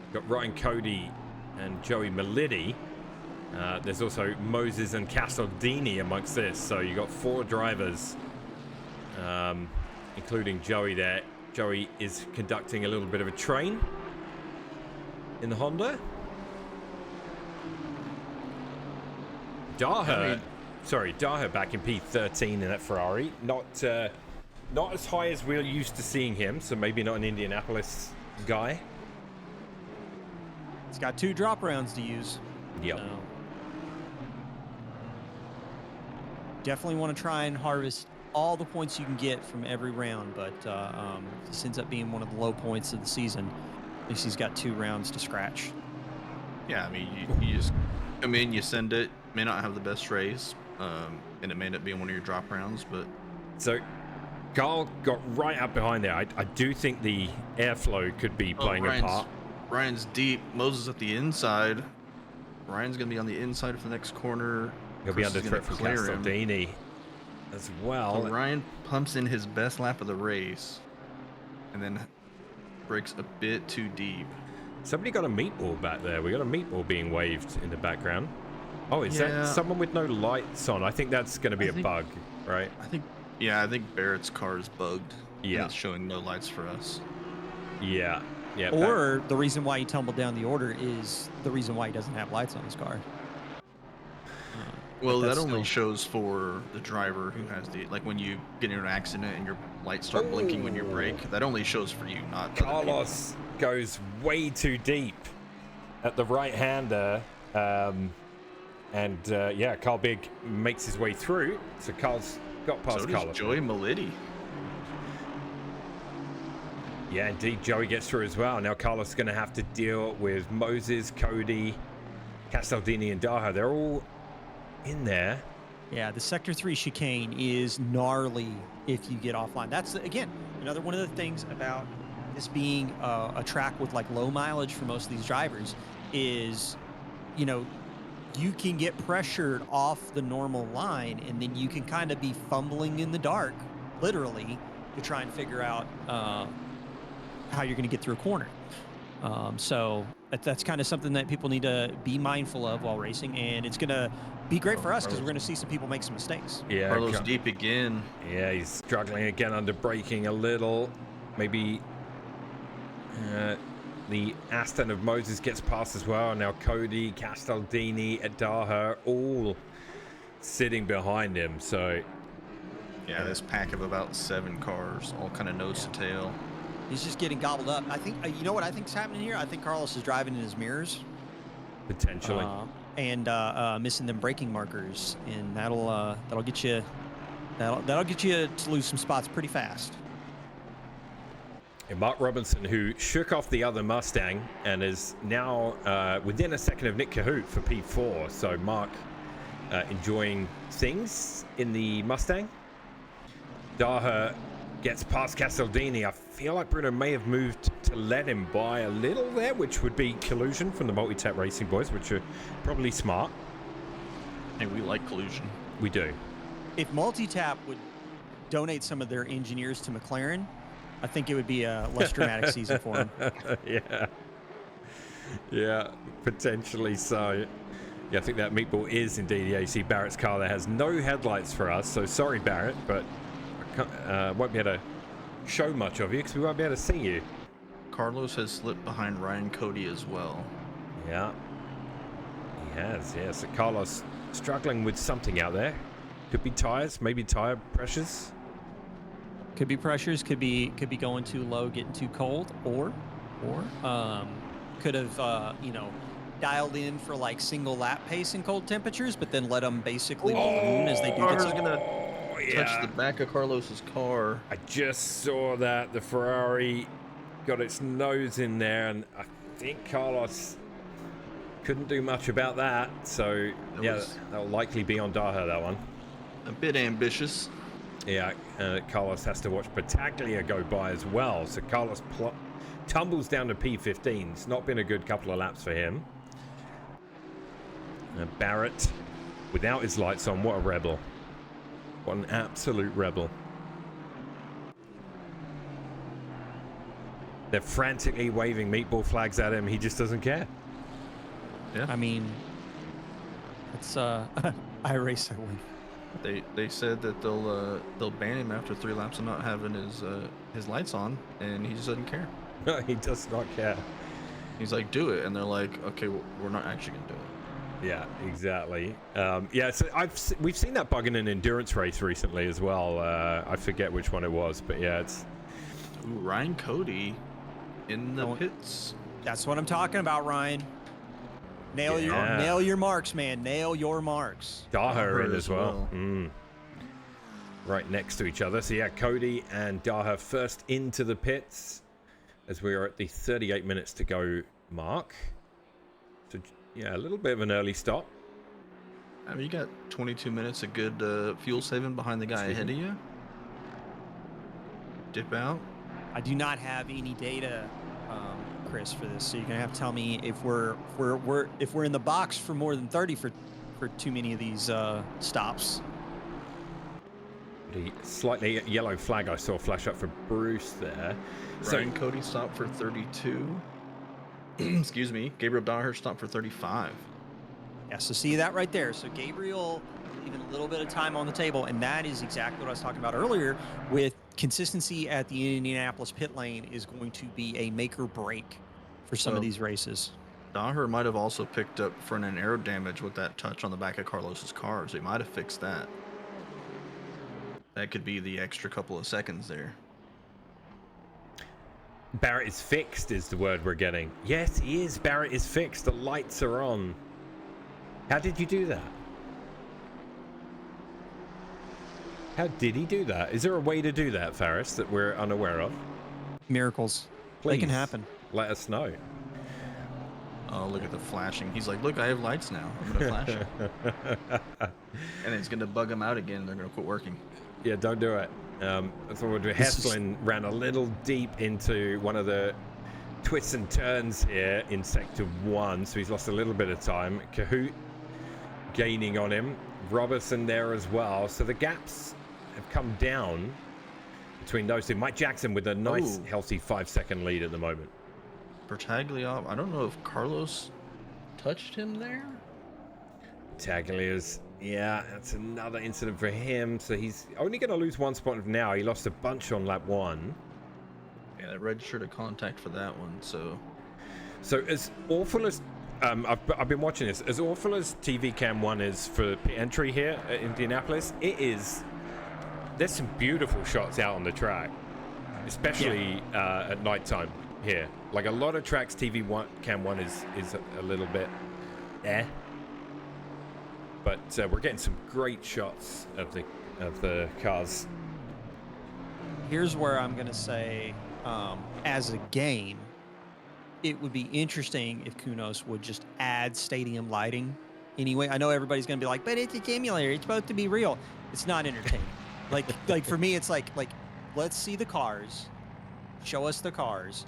We've got Ryan Cody and Joey Melidi. There's also Moses and Casaldini amongst this. So you got 4 drivers, including Joey there. Joey is conducting a little bit of a train in the Honda. Daher back in P13 in that Ferrari. Not as high as we're used to seeing him, so maybe not an Indianapolis guy. It's got 2 drop rounds to use. Yep. So definitely want to try and harvest all the points you can get from every round, but this ends up being one of the low points of the season. At least he's got 2 rounds to scratch. Yeah, I mean, you just come in, you send it, may not have the best race, and it may end up being one of your drop rounds, but... So, Carl got right up behind there. I do think the airflow could be playing a part. Ryan's deep. Moses at the inside. Ryan's going to be on the inside for the next corner. He'll be under threat from Casaldini as well. So Ryan pumps in his best lap of the race and then breaks a bit too deep. Somebody got a meatball back there. We got a meatball being waved in the background. Oh, is that someone with no lights on? I think that's going to be a bug, right? I think Barrett's car is bugged. Yeah. It's showing no lights for us. Yeah. Yeah. Or the reason why he tumbled down the order is the reason why he doesn't have lights on his car. Well, that only shows for the driver who has the, like when you get into an accident and your lights start blinking when you brake, that only shows for you, not Carlos goes way too deep at the right-hander. Yeah, Carl Big makes his way through. So Carl's got past so Carlos. Joey Melidi. Yeah, indeed, Joey gets through as well. Now Carlos is going to have to deal with Moses, Cody, Casaldini, and Daher. They're all in there. Yeah, the Sector 3 chicane is gnarly if you get offline. That's, again, another one of the things about this being a track with like low mileage for most of these drivers is, you know, you can get pressured off the normal line and then you can kind of be fumbling in the dark, literally, to try and figure out how you're going to get through a corner. So that's kind of something that people need to be mindful of while racing, and it's going to be great for us because we're going to see some people make some mistakes. Yeah, Carlos deep again. Yeah, he's struggling again under braking a little. Maybe the Aston of Moses gets past as well. Now Cody, Casaldini, Daher all sitting behind him. So yeah, this pack of about 7 cars, all kind of nose to tail. He's just getting gobbled up. I think, you know what I think's happening here? I think Carlos is driving in his mirrors. Potentially. And missing them braking markers, and that'll get you to lose some spots pretty fast. And Mark Robinson, who shook off the other Mustang and is now within a second of Nick Cahoot for P4. So Mark enjoying things in the Mustang. Daher gets past Casaldini. I feel like Bruno may have moved to let him by a little there, which would be collusion from the Multitap Racing boys, which are probably smart. And we like collusion. We do. If Multitap would donate some of their engineers to McLaren, I think it would be a less dramatic season for him. Yeah, potentially so. Yeah, I think that meatball is indeed the AC Barrett's car that has no headlights for us. So sorry, Barrett, but I won't be able to show much of you because we won't be able to see you. Carlos has slipped behind Ryan Cody as well. Yeah, he has. Yeah, so Carlos struggling with something out there. Could be tires, maybe tire pressures. Could be pressures. Could be going too low, getting too cold, or could have dialed in for like single lap pace in cold temperatures, but then let them basically balloon as they do. Oh, yeah. touched the back of Carlos's car. I just saw that the Ferrari got its nose in there, and I think Carlos couldn't do much about that. So, that'll likely be on Daha, that one. A bit ambitious. Yeah, Carlos has to watch Battaglia go by as well. So Carlos tumbles down to P15. It's not been a good couple of laps for him. Barrett, without his lights on, what a rebel. What an absolute rebel. They're frantically waving meatball flags at him. He just doesn't care. Yeah. I mean, it's I race, I win. They said that they'll ban him after 3 laps of not having his lights on, and he just doesn't care. He does not care. He's like, do it, and they're like, okay, we're not actually gonna do it. Yeah, exactly. Yeah, so we've seen that bug in an endurance race recently as well. I forget which one it was, but yeah, it's. Ooh, Ryan Cody in the pits. That's what I'm talking about, Ryan. Nail your marks, man. Nail your marks. Daha in as well. Right next to each other. So yeah, Cody and Daha first into the pits as we are at the 38 minutes to go mark. So yeah, a little bit of an early stop. I mean, you got 22 minutes of good fuel saving behind the guy ahead of you. Dip out. I do not have any data, Chris, for this, so you're gonna have to tell me if we're in the box for more than 30 for too many of these stops. The slightly yellow flag I saw flash up for Bruce there. Ryan Cody stopped for 32. Excuse me. Gabriel Daher stopped for 35. Yeah, so see that right there. So Gabriel leaving a little bit of time on the table, and that is exactly what I was talking about earlier with consistency at the Indianapolis pit lane is going to be a make or break for some of these races. Daher might have also picked up front end aero damage with that touch on the back of Carlos's car, so he might have fixed that. That could be the extra couple of seconds there. Barrett is fixed is the word we're getting. Yes, he is. Barrett is fixed. The lights are on. How did you do that? How did he do that? Is there a way to do that, Faris, that we're unaware of? Miracles. Please, they can happen. Let us know. Oh, look at the flashing. He's like, look, I have lights now. I'm going to flash it. And it's going to bug them out again. They're going to quit working. Yeah, don't do it. So Heslin ran a little deep into one of the twists and turns here in sector 1, so he's lost a little bit of time. Kahoot gaining on him. Robertson there as well. So the gaps have come down between those two. Mike Jackson with a nice, healthy 5-second lead at the moment. Battaglia, I don't know if Carlos touched him there. Battaglia's, yeah, that's another incident for him. So he's only going to lose 1 spot now. He lost a bunch on lap 1. Yeah, that registered a contact for that one. So as awful as I've been watching this, as awful as TV Cam 1 is for pit entry here at Indianapolis, it is. There's some beautiful shots out on the track, especially at nighttime here. Like a lot of tracks, Cam 1 is a little bit but we're getting some great shots of the cars. Here's where I'm gonna say, as a game, it would be interesting if Kunos would just add stadium lighting. Anyway, I know everybody's gonna be like, but it's a simulator. It's supposed to be real. It's not entertaining. like for me, it's like let's see the cars, show us the cars.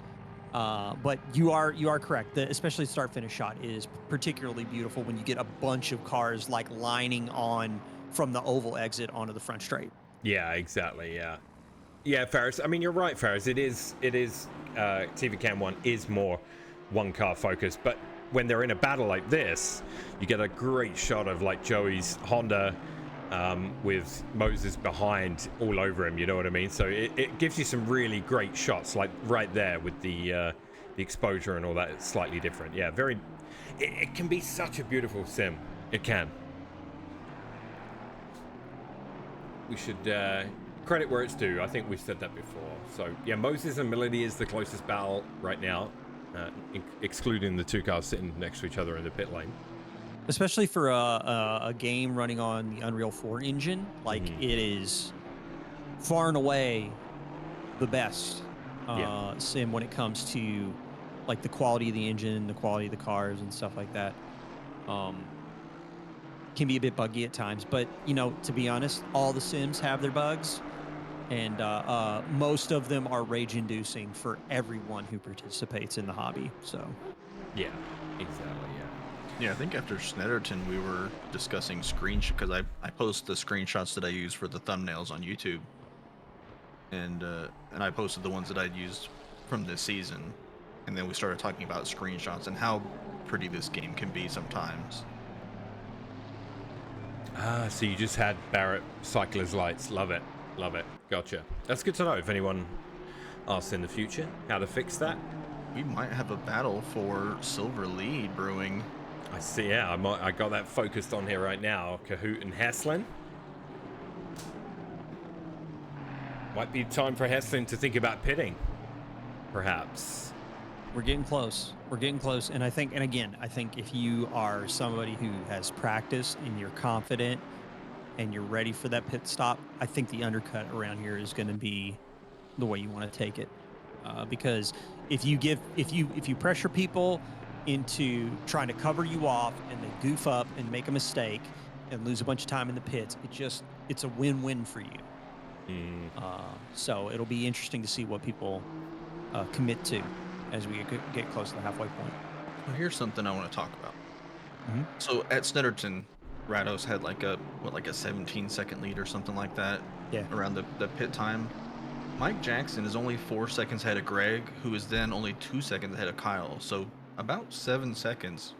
But you are correct. Especially the start-finish shot is particularly beautiful when you get a bunch of cars like lining on from the oval exit onto the front straight. Yeah, exactly. Yeah, Faris. I mean, you're right, Faris. It is. TV Cam 1 is more one-car focused, but when they're in a battle like this, you get a great shot of like Joey's Honda with Moses behind all over him, you know what I mean? So it gives you some really great shots, like right there with the exposure and all that. It's slightly different. Yeah, it can be such a beautiful sim. It can. We should credit where it's due. I think we've said that before. So yeah, Moses and Melody is the closest battle right now, excluding the 2 cars sitting next to each other in the pit lane. especially for a game running on the Unreal 4 engine. Like it is far and away the best sim when it comes to like the quality of the engine, the quality of the cars, and stuff like that. Can be a bit buggy at times, but you know, to be honest, all the sims have their bugs, and most of them are rage-inducing for everyone who participates in the hobby. So, Yeah, exactly. Yeah, I think after Snetterton we were discussing screenshots because I post the screenshots that I use for the thumbnails on YouTube, and I posted the ones that I'd used from this season, and then we started talking about screenshots and how pretty this game can be sometimes. So you just had Barrett Cycler's Lights. Love it. Love it. Gotcha. That's good to know if anyone asks in the future how to fix that. We might have a battle for silver lead brewing. I see, yeah. I got that focused on here right now. Kahoot and Heslin. Might be time for Heslin to think about pitting, perhaps. we're getting close. We're getting close. And I think, and again, I think if you are somebody who has practiced and you're confident and you're ready for that pit stop, I think the undercut around here is going to be the way you want to take it. Because if you pressure people into trying to cover you off and they goof up and make a mistake and lose a bunch of time in the pits, it's a win-win for you. So it'll be interesting to see what people commit to as we get close to the halfway point. Well, here's something I want to talk about. Mm-hmm. So at Snetterton, Rados had like a 17-second lead or something like that. Yeah. Around the pit time. Mike Jackson is only 4 seconds ahead of Greg, who is then only 2 seconds ahead of Kyle. So about 7 seconds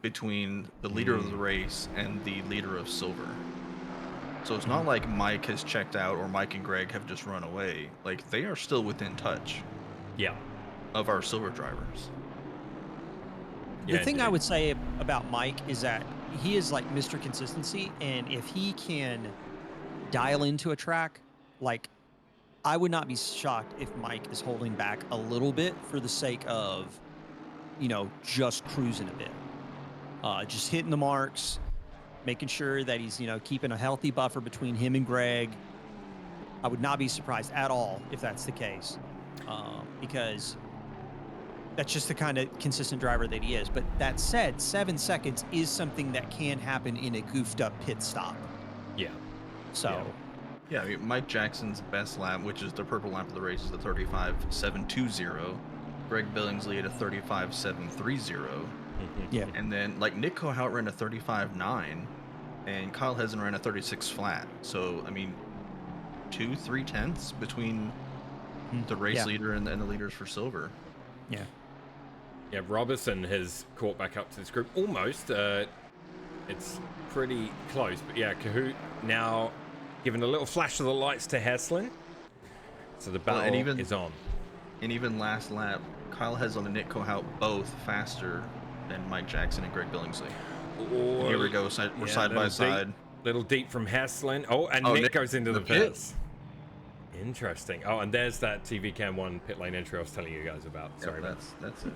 between the leader of the race and the leader of silver. So it's not like Mike has checked out or Mike and Greg have just run away. Like, they are still within touch of our silver drivers. The thing I would say about Mike is that he is like Mr. Consistency, and if he can dial into a track, like, I would not be shocked if Mike is holding back a little bit for the sake of, just cruising a bit. Just hitting the marks, making sure that he's, keeping a healthy buffer between him and Greg. I would not be surprised at all if that's the case, because that's just the kind of consistent driver that he is. But that said, 7 seconds is something that can happen in a goofed up pit stop. Yeah. So... Yeah, I mean, Mike Jackson's best lap, which is the purple lap of the race, is a 35.720. Greg Billingsley at a 35.730. Yeah. And then, like, Nick Kohout ran a 35.9, and Kyle Hesen ran a 36 flat. So, I mean, 2-3 tenths between the race leader and the leaders for silver. Yeah. Yeah, Robertson has caught back up to this group. Almost. It's pretty close. But yeah, Kahoot now... giving a little flash of the lights to Heslin. So the battle is on. And even last lap, Kyle Heslin and Nick Kohout both faster than Mike Jackson and Greg Billingsley. Oh, here we go. We're side by side. Little deep from Heslin. Oh, and Nick goes into the pits. Interesting. Oh, and there's that TV Cam 1 pit lane entry I was telling you guys about. Sorry, that's it.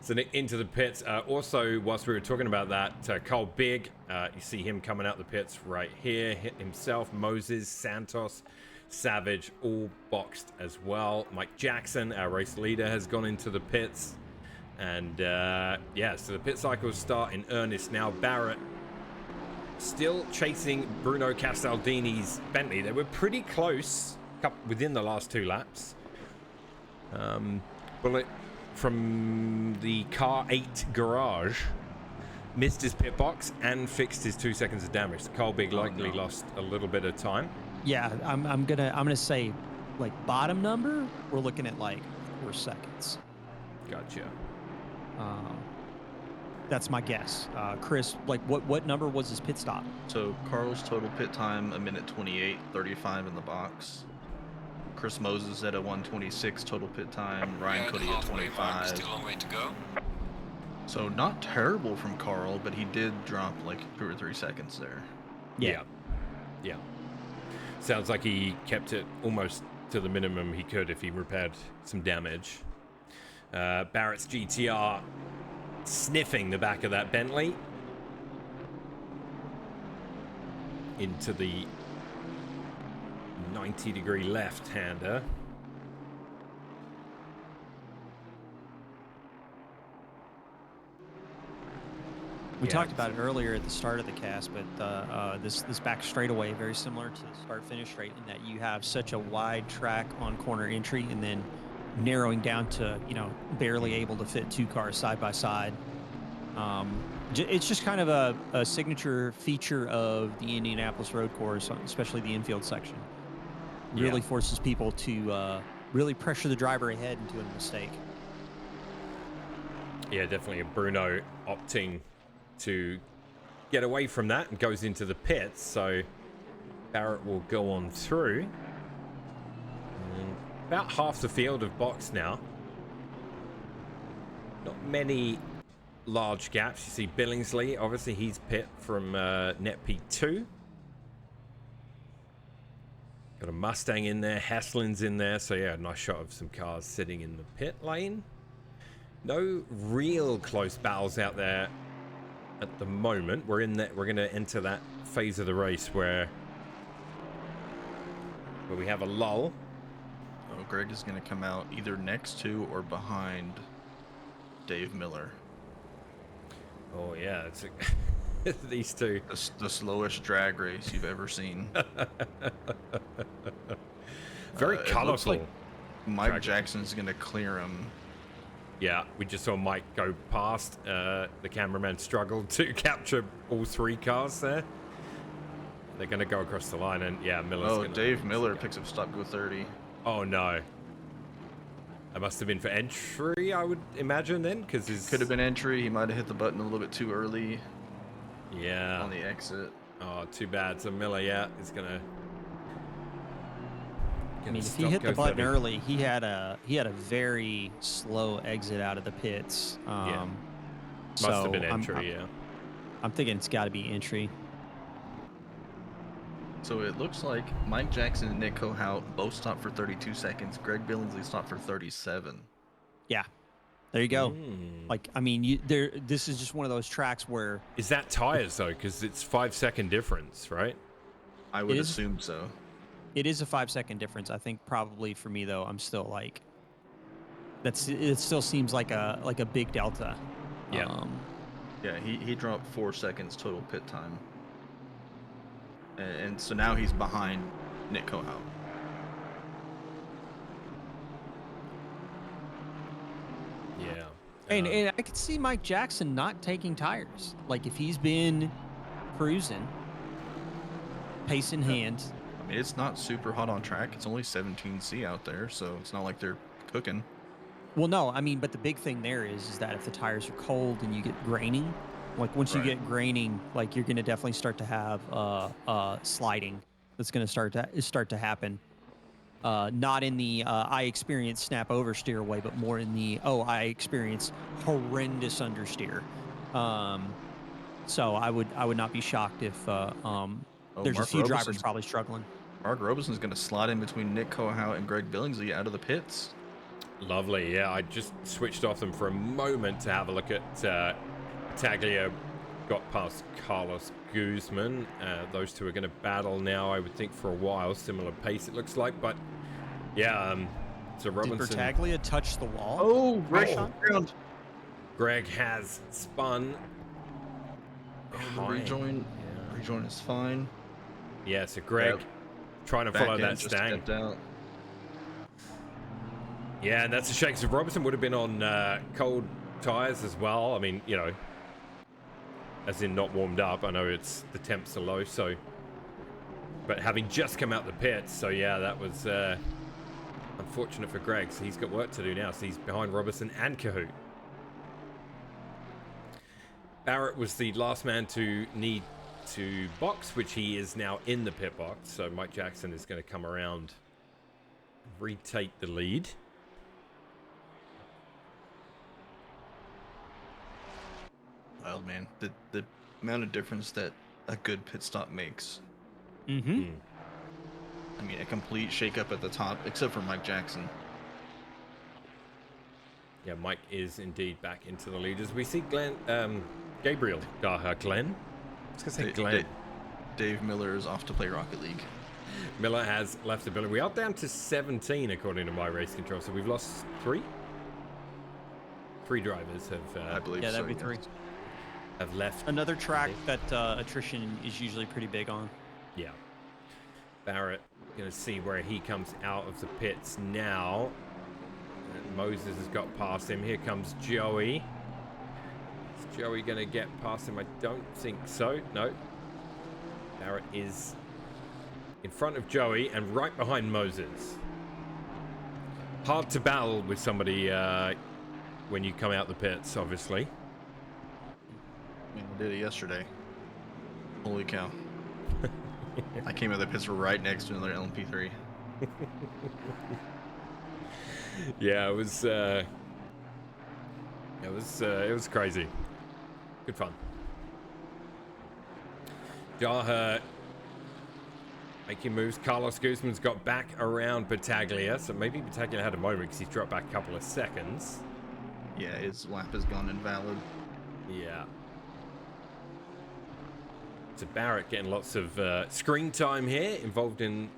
So Nick into the pits. Also, whilst we were talking about that, Cole Big, you see him coming out the pits right here. Hit himself, Moses, Santos, Savage, all boxed as well. Mike Jackson, our race leader, has gone into the pits. And so the pit cycles start in earnest now. Barrett still chasing Bruno Castaldini's Bentley. They were pretty close within the last 2 laps. Bullet from the car 8 garage missed his pit box and fixed his 2 seconds of damage. Cole Big likely lost a little bit of time. Yeah, I'm gonna say, like, bottom number, we're looking at like 4 seconds. Gotcha. That's my guess. Chris, like, what number was his pit stop? So Carl's total pit time, 1:28.35 in the box. Chris Moses at a 1:26 total pit time. Ryan Cody at 25. Still a long way to go. So not terrible from Carl, but he did drop like 2 or 3 seconds there. Yeah. Sounds like he kept it almost to the minimum he could if he repaired some damage. Barrett's GTR sniffing the back of that Bentley into the 90-degree left-hander. We talked about it earlier at the start of the cast, but this back straightaway, very similar to the start-finish straight in that you have such a wide track on corner entry and then narrowing down to, barely able to fit 2 cars side by side. It's just kind of a signature feature of the Indianapolis road course, especially the infield section. Really forces people to really pressure the driver ahead into a mistake. Yeah, definitely. Bruno opting to get away from that and goes into the pits, so Barrett will go on through. And about half the field of box now. Not many large gaps. You see Billingsley, obviously he's pit from net P2. Got a Mustang in there, Haslin's in there, so yeah, nice shot of some cars sitting in the pit lane. No real close battles out there at the moment. We're going to enter that phase of the race where we have a lull. Oh, Greg is going to come out either next to or behind Dave Miller. Oh yeah, it's these two. The slowest drag race you've ever seen. Very It colorful. looks like Mike Jackson's going to clear him. Yeah, we just saw Mike go past. The cameraman struggled to capture all 3 cars there. They're going to go across the line, and yeah, Miller's Oh, gonna Dave Miller picks up stop go 30. Oh no. That must have been for entry, I would imagine then, because his... Could have been entry. He might have hit the button a little bit too early. Yeah. On the exit. Oh, too bad. So Miller, yeah, is gonna. I mean, if he hit the button early, he had a very slow exit out of the pits. Yeah. Must have been entry, yeah. I'm thinking it's got to be entry. So it looks like Mike Jackson and Nick Kohout both stopped for 32 seconds. Greg Billingsley stopped for 37. Yeah. There you go. Like, I mean, this is just one of those tracks where... Is that tires, though? Because it's 5-second difference, right? I would assume so. It is a 5-second difference. I think probably for me, though, I'm still like... It still seems like a big delta. Yeah. Yeah, he dropped 4 seconds total pit time. And so now he's behind Nick Kohout. Yeah. And I could see Mike Jackson not taking tires. Like, if he's been cruising, pace in hand. I mean, it's not super hot on track. It's only 17C out there, so it's not like they're cooking. Well, no, I mean, but the big thing there is that if the tires are cold and you get graining, like once you get graining, like you're going to definitely start to have sliding. That's going to start to happen. Not in the I experience snap oversteer way, but more in the I experience horrendous understeer. So I would not be shocked if there's Mark a few drivers probably struggling. Mark Robeson's going to slide in between Nick Kohout and Greg Billingsley out of the pits. Lovely, yeah. I just switched off them for a moment to have a look at Taglia. Got past Carlos Guzman. Those two are going to battle now, I would think, for a while. Similar pace, it looks like. But, yeah, so Robinson... Did Bertaglia touch the wall? Oh, Greg has spun. The rejoin is fine. Yeah, so Greg trying to follow that Stang. Out. Yeah, and that's a shame, because Robinson would have been on cold tires as well. I mean, you know, as in not warmed up. I know the temps are low, so... But having just come out the pits, so yeah, that was unfortunate for Greg. So he's got work to do now. So he's behind Robertson and Kahoot. Barrett was the last man to need to box, which he is now in the pit box. So Mike Jackson is going to come around, retake the lead. Well, man, the amount of difference that a good pit stop makes. Mm-hmm. I mean, a complete shakeup at the top, except for Mike Jackson. Yeah, Mike is indeed back into the leaders. We see Gabriel Daha. Glenn? I was going to say Glenn. Dave Miller is off to play Rocket League. Miller has left the building. We are down to 17 according to my race control, so we've lost 3? 3 drivers have I believe Yeah, so. that'd be 3. have left. Another track that attrition is usually pretty big on. Yeah. Barrett going to see where he comes out of the pits now. Moses has got past him. Here comes Joey. Is Joey going to get past him? I don't think so. No. Barrett is in front of Joey and right behind Moses. Hard to battle with somebody when you come out the pits, obviously. I mean, I did it yesterday. Holy cow. I came out of the pits right next to another LMP3. Yeah, it was crazy. Good fun. Daha making moves. Carlos Guzman's got back around Battaglia, so maybe Battaglia had a moment because he's dropped back a couple of seconds. Yeah, his lap has gone invalid. Yeah. So Barrett getting lots of screen time here, involved in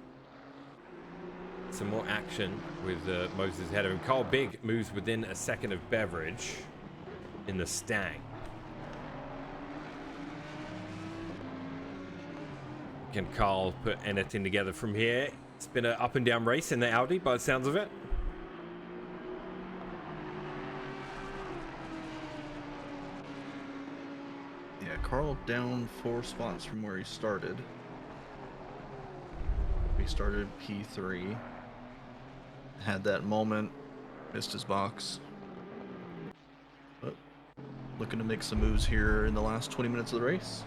some more action with Moses ahead of him. Carl Big moves within a second of Beveridge in the Stang. Can Carl put anything together from here? It's been an up and down race in the Audi by the sounds of it. Yeah, Carl down 4 spots from where he started. He started P3. Had that moment, missed his box. But looking to make some moves here in the last 20 minutes of the race.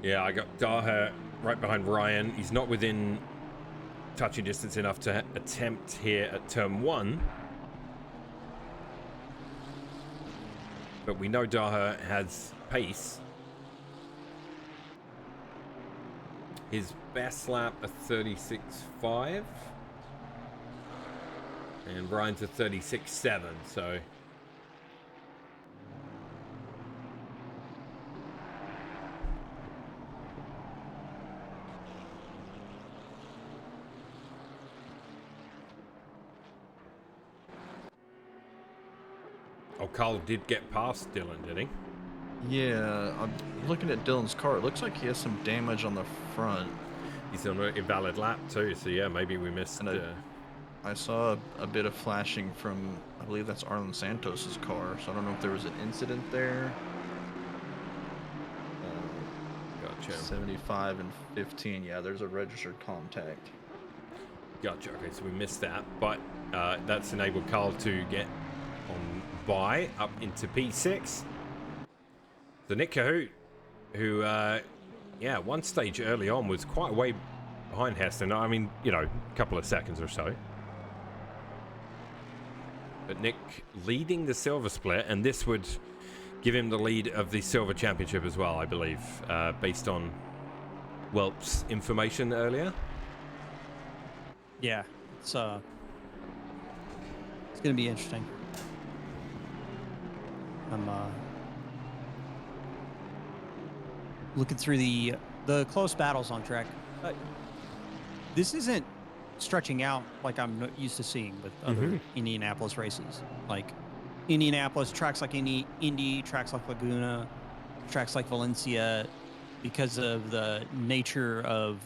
Yeah, I got Daha right behind Ryan. He's not within touching distance enough to attempt here at turn 1. But we know Daha has pace. His best lap a 36.5. And Ryan's a 36.7, so... Oh, Carl did get past Dylan, did he? Yeah, I'm looking at Dylan's car. It looks like he has some damage on the front. He's on an invalid lap too, so yeah, maybe we missed... And I saw a bit of flashing from, I believe that's Arlen Santos's car, so I don't know if there was an incident there. Gotcha. 75 and 15, yeah, there's a registered contact. Gotcha. Okay, so we missed that, but that's enabled Carl to get on by up into P6. The Nick Cahoot, who, yeah, one stage early on was quite a way behind Heston. I mean, you know, a couple of seconds or so. But Nick leading the silver split, and this would give him the lead of the silver championship as well, I believe, based on Welp's information earlier. Yeah, it's gonna be interesting. I'm looking through the close battles on track. This isn't stretching out like I'm used to seeing with other Indianapolis races. Like Indianapolis, tracks like Indy, tracks like Laguna, tracks like Valencia, because of the nature of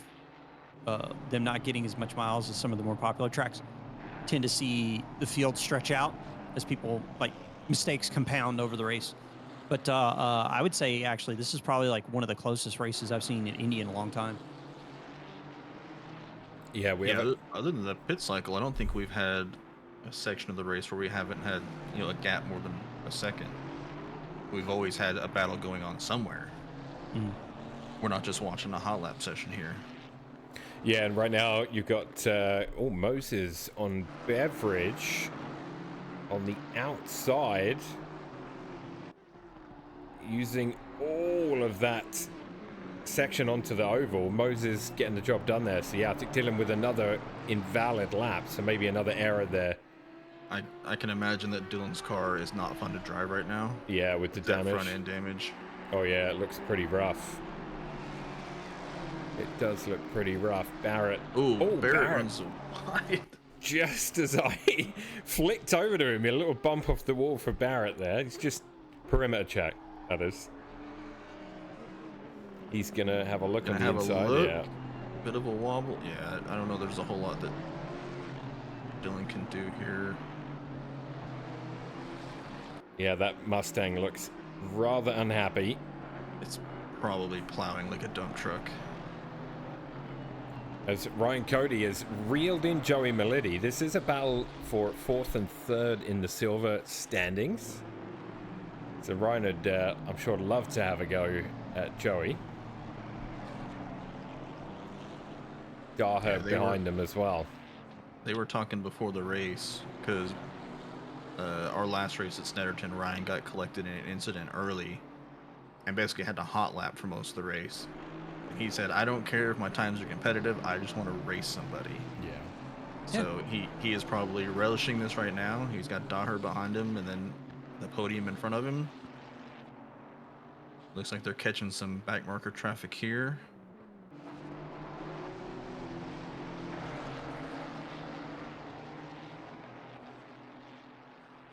them not getting as much miles as some of the more popular tracks, tend to see the field stretch out as people, like, mistakes compound over the race. But I would say, actually, this is probably like one of the closest races I've seen in Indy in a long time. Yeah, other than the pit cycle, I don't think we've had a section of the race where we haven't had, you know, a gap more than a second. We've always had a battle going on somewhere. We're not just watching a hot lap session here. Yeah, and right now you've got Moses on Beveridge on the outside, using all of that section onto the oval. Moses getting the job done there. So yeah, I think Dylan with another invalid lap, so maybe another error there. I can imagine that Dylan's car is not fun to drive right now. Yeah, with the That damage. front end damage. Oh yeah, it looks pretty rough. It does look pretty rough. Barrett. Ooh, Oh, Barrett runs wide. Just as I flicked over to him, a little bump off the wall for Barrett there. He's just perimeter check, that is. He's gonna have a look on the inside. Yeah. Bit of a wobble. Yeah, I don't know. There's a whole lot that Dylan can do here. Yeah, that Mustang looks rather unhappy. It's probably plowing like a dump truck. As Ryan Cody has reeled in Joey Meliti. This is a battle for 4th and 3rd in the silver standings. So Ryan would, I'm sure, love to have a go at Joey. Daher behind him as well. They were talking before the race because our last race at Snetterton, Ryan got collected in an incident early and basically had to hot lap for most of the race. He said, I don't care if my times are competitive, I just want to race somebody. Yeah. So he is probably relishing this right now. He's got Daher behind him and then the podium in front of him. Looks like they're catching some back marker traffic here.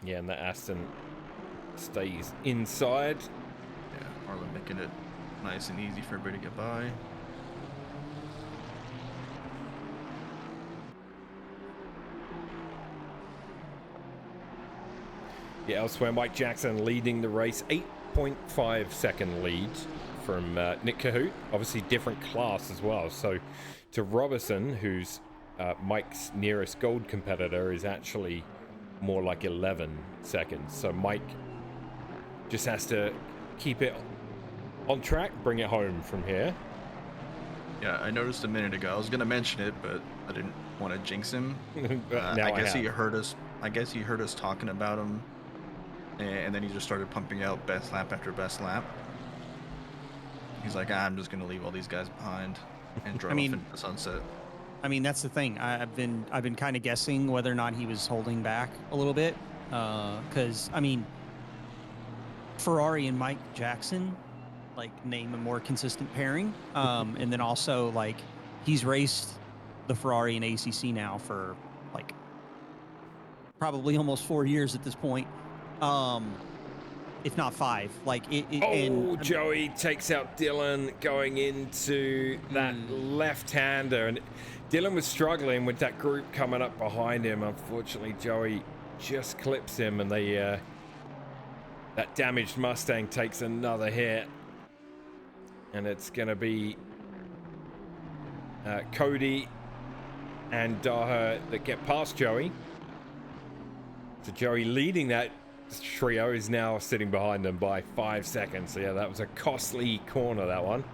Yeah, and the Aston stays inside. Yeah, Arlen making it nice and easy for everybody to get by. Yeah, elsewhere, Mike Jackson leading the race. 8.5 second lead from Nick Cahoot. Obviously different class as well. So to Robertson, who's Mike's nearest gold competitor, is actually more like 11 seconds. So Mike just has to keep it on track, bring it home from here. Yeah, I noticed a minute ago. I was gonna mention it, but I didn't want to jinx him. Now I guess have. he heard us. I guess he heard us talking about him, and then he just started pumping out best lap after best lap. He's like, I'm just gonna leave all these guys behind and drive off into the sunset. I mean, that's the thing. I've been kind of guessing whether or not he was holding back a little bit, because I mean, Ferrari and Mike Jackson, like, name a more consistent pairing, and then also like he's raced the Ferrari and ACC now for like probably almost 4 years at this point, if not 5. Like Joey takes out Dylan going into that left-hander, and Dylan was struggling with that group coming up behind him. Unfortunately, Joey just clips him, and they that damaged Mustang takes another hit, and it's gonna be Cody and Daher that get past Joey. So Joey leading that trio is now sitting behind them by 5 seconds. So yeah, that was a costly corner, that one.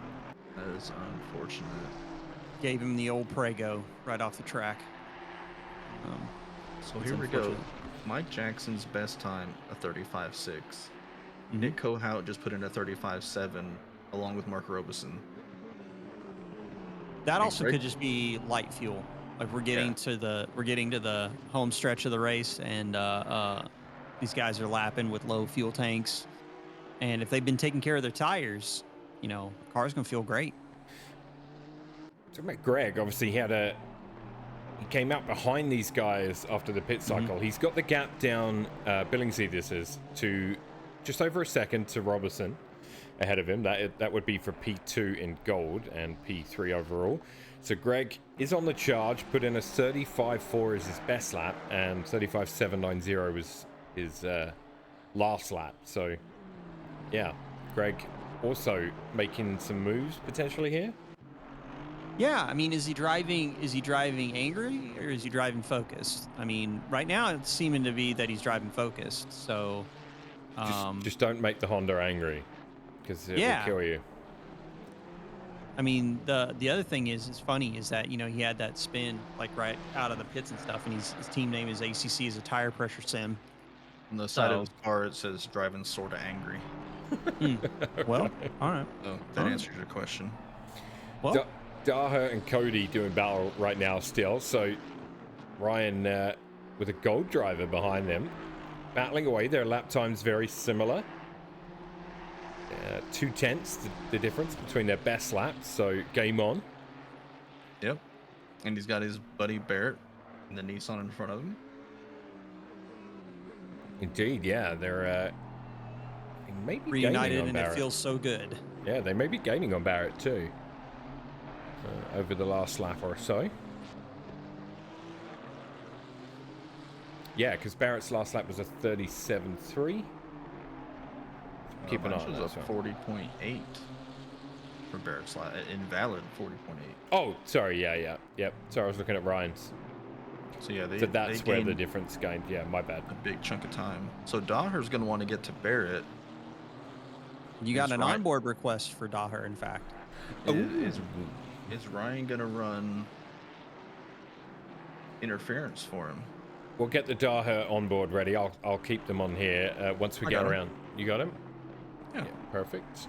That is unfortunate. Gave him the old Prego right off the track. So here we go. Mike Jackson's best time, a 35.6. Nick Cohout just put in a 35.7 along with Mark Robeson. That also could just be light fuel. Like we're getting to the home stretch of the race, and these guys are lapping with low fuel tanks. And if they've been taking care of their tires, you know, the car's gonna feel great. Talking about Greg, obviously he came out behind these guys after the pit cycle. He's got the gap down, Billingsley this is, to just over a second to Robertson ahead of him. That would be for P2 in gold and P3 overall. So Greg is on the charge, put in a 35.4 as his best lap, and 35.790 was his last lap. So yeah, Greg also making some moves potentially here. Yeah, I mean, is he driving angry or is he driving focused? I mean, right now it's seeming to be that he's driving focused. So just don't make the Honda angry, because it will kill you. I mean, the other thing is funny is that, you know, he had that spin like right out of the pits and stuff, and his team name is ACC, is a tire pressure sim. On the side of his car, it says driving sort of angry. Well, all right. So that answers your question. Well, Daher and Cody doing battle right now still. So Ryan with a gold driver behind them. Battling away, their lap times very similar. 2/10 the difference between their best laps, so game on. Yep. And he's got his buddy Barrett and the Nissan in front of him. Indeed, yeah, they're they may be Reunited, gaining on and Barrett. it feels so good. Yeah, they may be gaining on Barrett too over the last lap or so. Yeah, because Barrett's last lap was a 37.3. Keep an eye on It that. was a 40.8 for Barrett's lap. Invalid 40.8. Oh, sorry. Yeah. Yep. Sorry, I was looking at Ryan's. So yeah, So that's where the gained difference gained. Yeah, my bad. a big chunk of time. So Daher's going to want to get to Barrett. You got Is an Ryan- onboard request for Daher, in fact. Is Ryan going to run interference for him? We'll get the Daher on board ready. I'll keep them on here once we I get got 'em. around. You got him? Yeah. Perfect.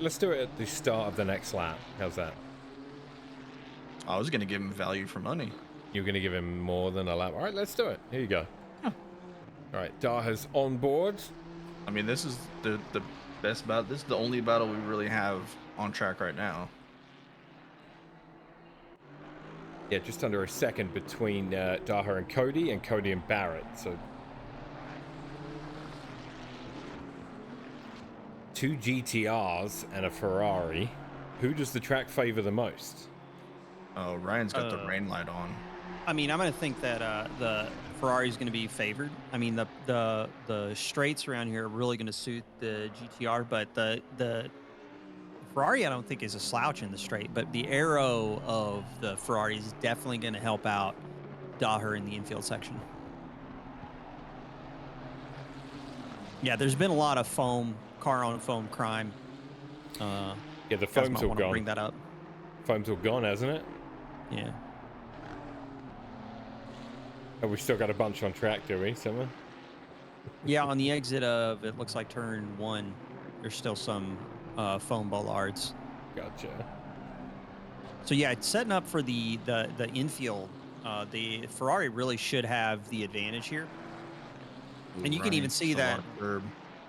Let's do it at the start of the next lap. How's that? I was going to give him value for money. You're going to give him more than a lap. All right, let's do it. Here you go. All right, Daher's on board. I mean, this is the best battle. This is the only battle we really have on track right now. Yeah, just under a second between Daher and Cody and Barrett. So 2 GTRs and a Ferrari. Who does the track favor the most? Oh, Ryan's got the rain light on. I mean, I'm going to think that the Ferrari is going to be favored. I mean, the straights around here are really going to suit the GTR, but the Ferrari I don't think is a slouch in the straight, but the aero of the Ferrari is definitely going to help out Daher in the infield section. Yeah, there's been a lot of car on foam crime. Yeah, the Guys foam's might all want to gone. bring that up. Foam's all gone, hasn't it? Yeah. Oh, we still got a bunch on track, do we, Simon? Yeah, on the exit of, it looks like turn 1, there's still some foam bollards. Gotcha. So yeah, it's setting up for the infield. The Ferrari really should have the advantage here. And you can even see that.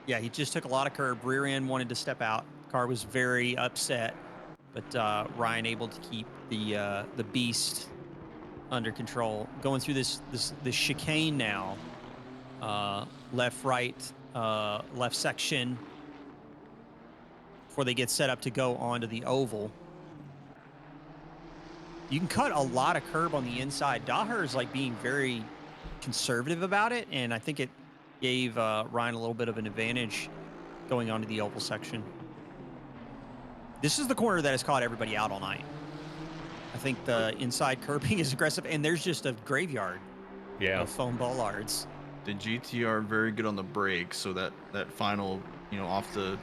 Yeah, he just took a lot of curb. Rear end wanted to step out. Car was very upset, but Ryan able to keep the beast under control. Going through this chicane now. Left, right, left section before they get set up to go onto the oval. You can cut a lot of curb on the inside. Daher is like being very conservative about it, and I think it gave Ryan a little bit of an advantage going onto the oval section. This is the corner that has caught everybody out all night. I think the inside curbing is aggressive, and there's just a graveyard of foam bollards. The GTR very good on the brakes, so that final, off the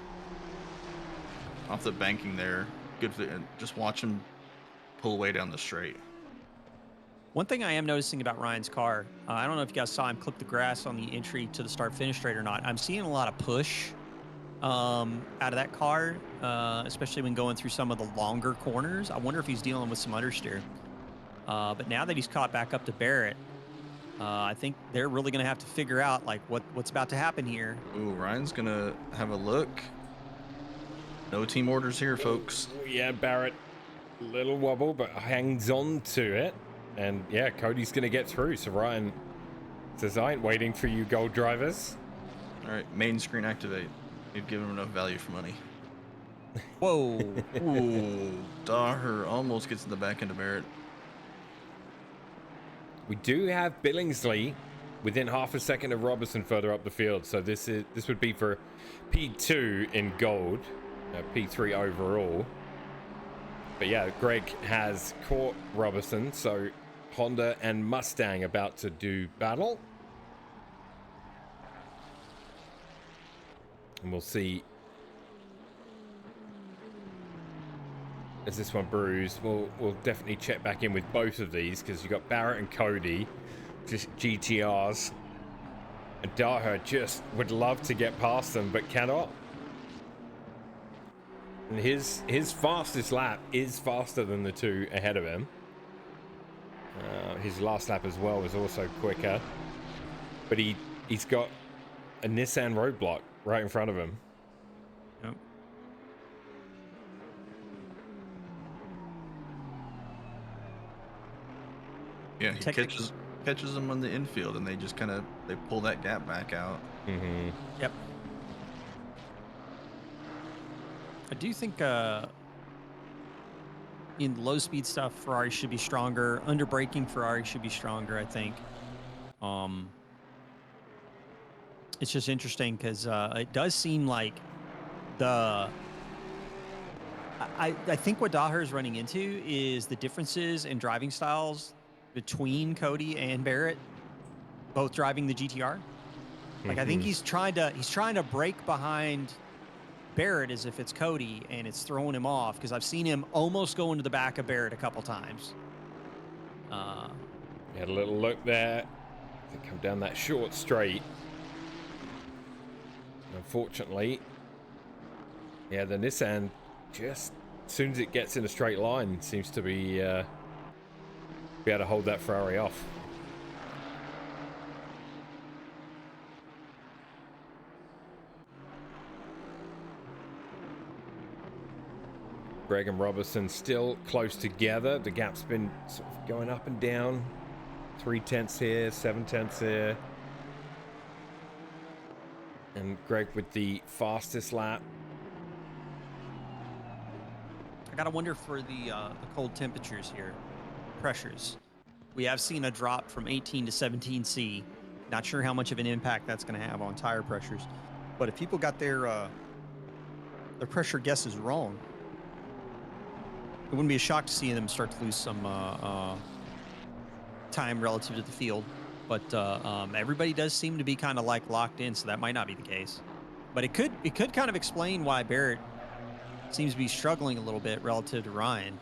banking there, good for and just watch him pull away down the straight. One thing I am noticing about Ryan's car, I don't know if you guys saw him clip the grass on the entry to the start-finish straight or not. I'm seeing a lot of push out of that car, especially when going through some of the longer corners. I wonder if he's dealing with some understeer. But now that he's caught back up to Barrett, I think they're really going to have to figure out like what's about to happen here. Ooh, Ryan's going to have a look. No team orders here, folks. Yeah, Barrett, little wobble, but hangs on to it. And yeah, Cody's going to get through. So Ryan says, I ain't waiting for you gold drivers. All right, main screen activate. We've given him enough value for money. Whoa. Ooh, Daher almost gets in the back end of Barrett. We do have Billingsley within half a second of Robertson further up the field. So this would be for P2 in gold, P3 overall. But yeah, Greg has caught Robertson, so Honda and Mustang about to do battle. And we'll see. As this one brews, we'll definitely check back in with both of these because you've got Barrett and Cody, just GTRs. And Daher just would love to get past them, but cannot. And his fastest lap is faster than the two ahead of him. His last lap as well was also quicker, but he's got a Nissan roadblock right in front of him. Yep. Yeah, he catches them on the infield, and they just they pull that gap back out. Mm-hmm. Yep. I do think in low speed stuff, Ferrari should be stronger. Under braking, Ferrari should be stronger, I think. It's just interesting because it does seem like I think what Daher is running into is the differences in driving styles between Cody and Barrett, both driving the GTR. Like I think he's trying to break behind Barrett as if it's Cody, and it's throwing him off because I've seen him almost go into the back of Barrett a couple times. Had a little look there. They come down that short straight. Unfortunately, yeah, the Nissan just as soon as it gets in a straight line seems to be able to hold that Ferrari off. Greg and Robertson still close together. The gap's been sort of going up and down. 3/10 here, 7/10 here. And Greg with the fastest lap. I gotta wonder for the cold temperatures here, pressures. We have seen a drop from 18 to 17 C. Not sure how much of an impact that's going to have on tire pressures, but if people got their pressure guesses wrong, it wouldn't be a shock to see them start to lose some time relative to the field. But everybody does seem to be kind of like locked in, so that might not be the case. But it could kind of explain why Barrett seems to be struggling a little bit relative to Ryan.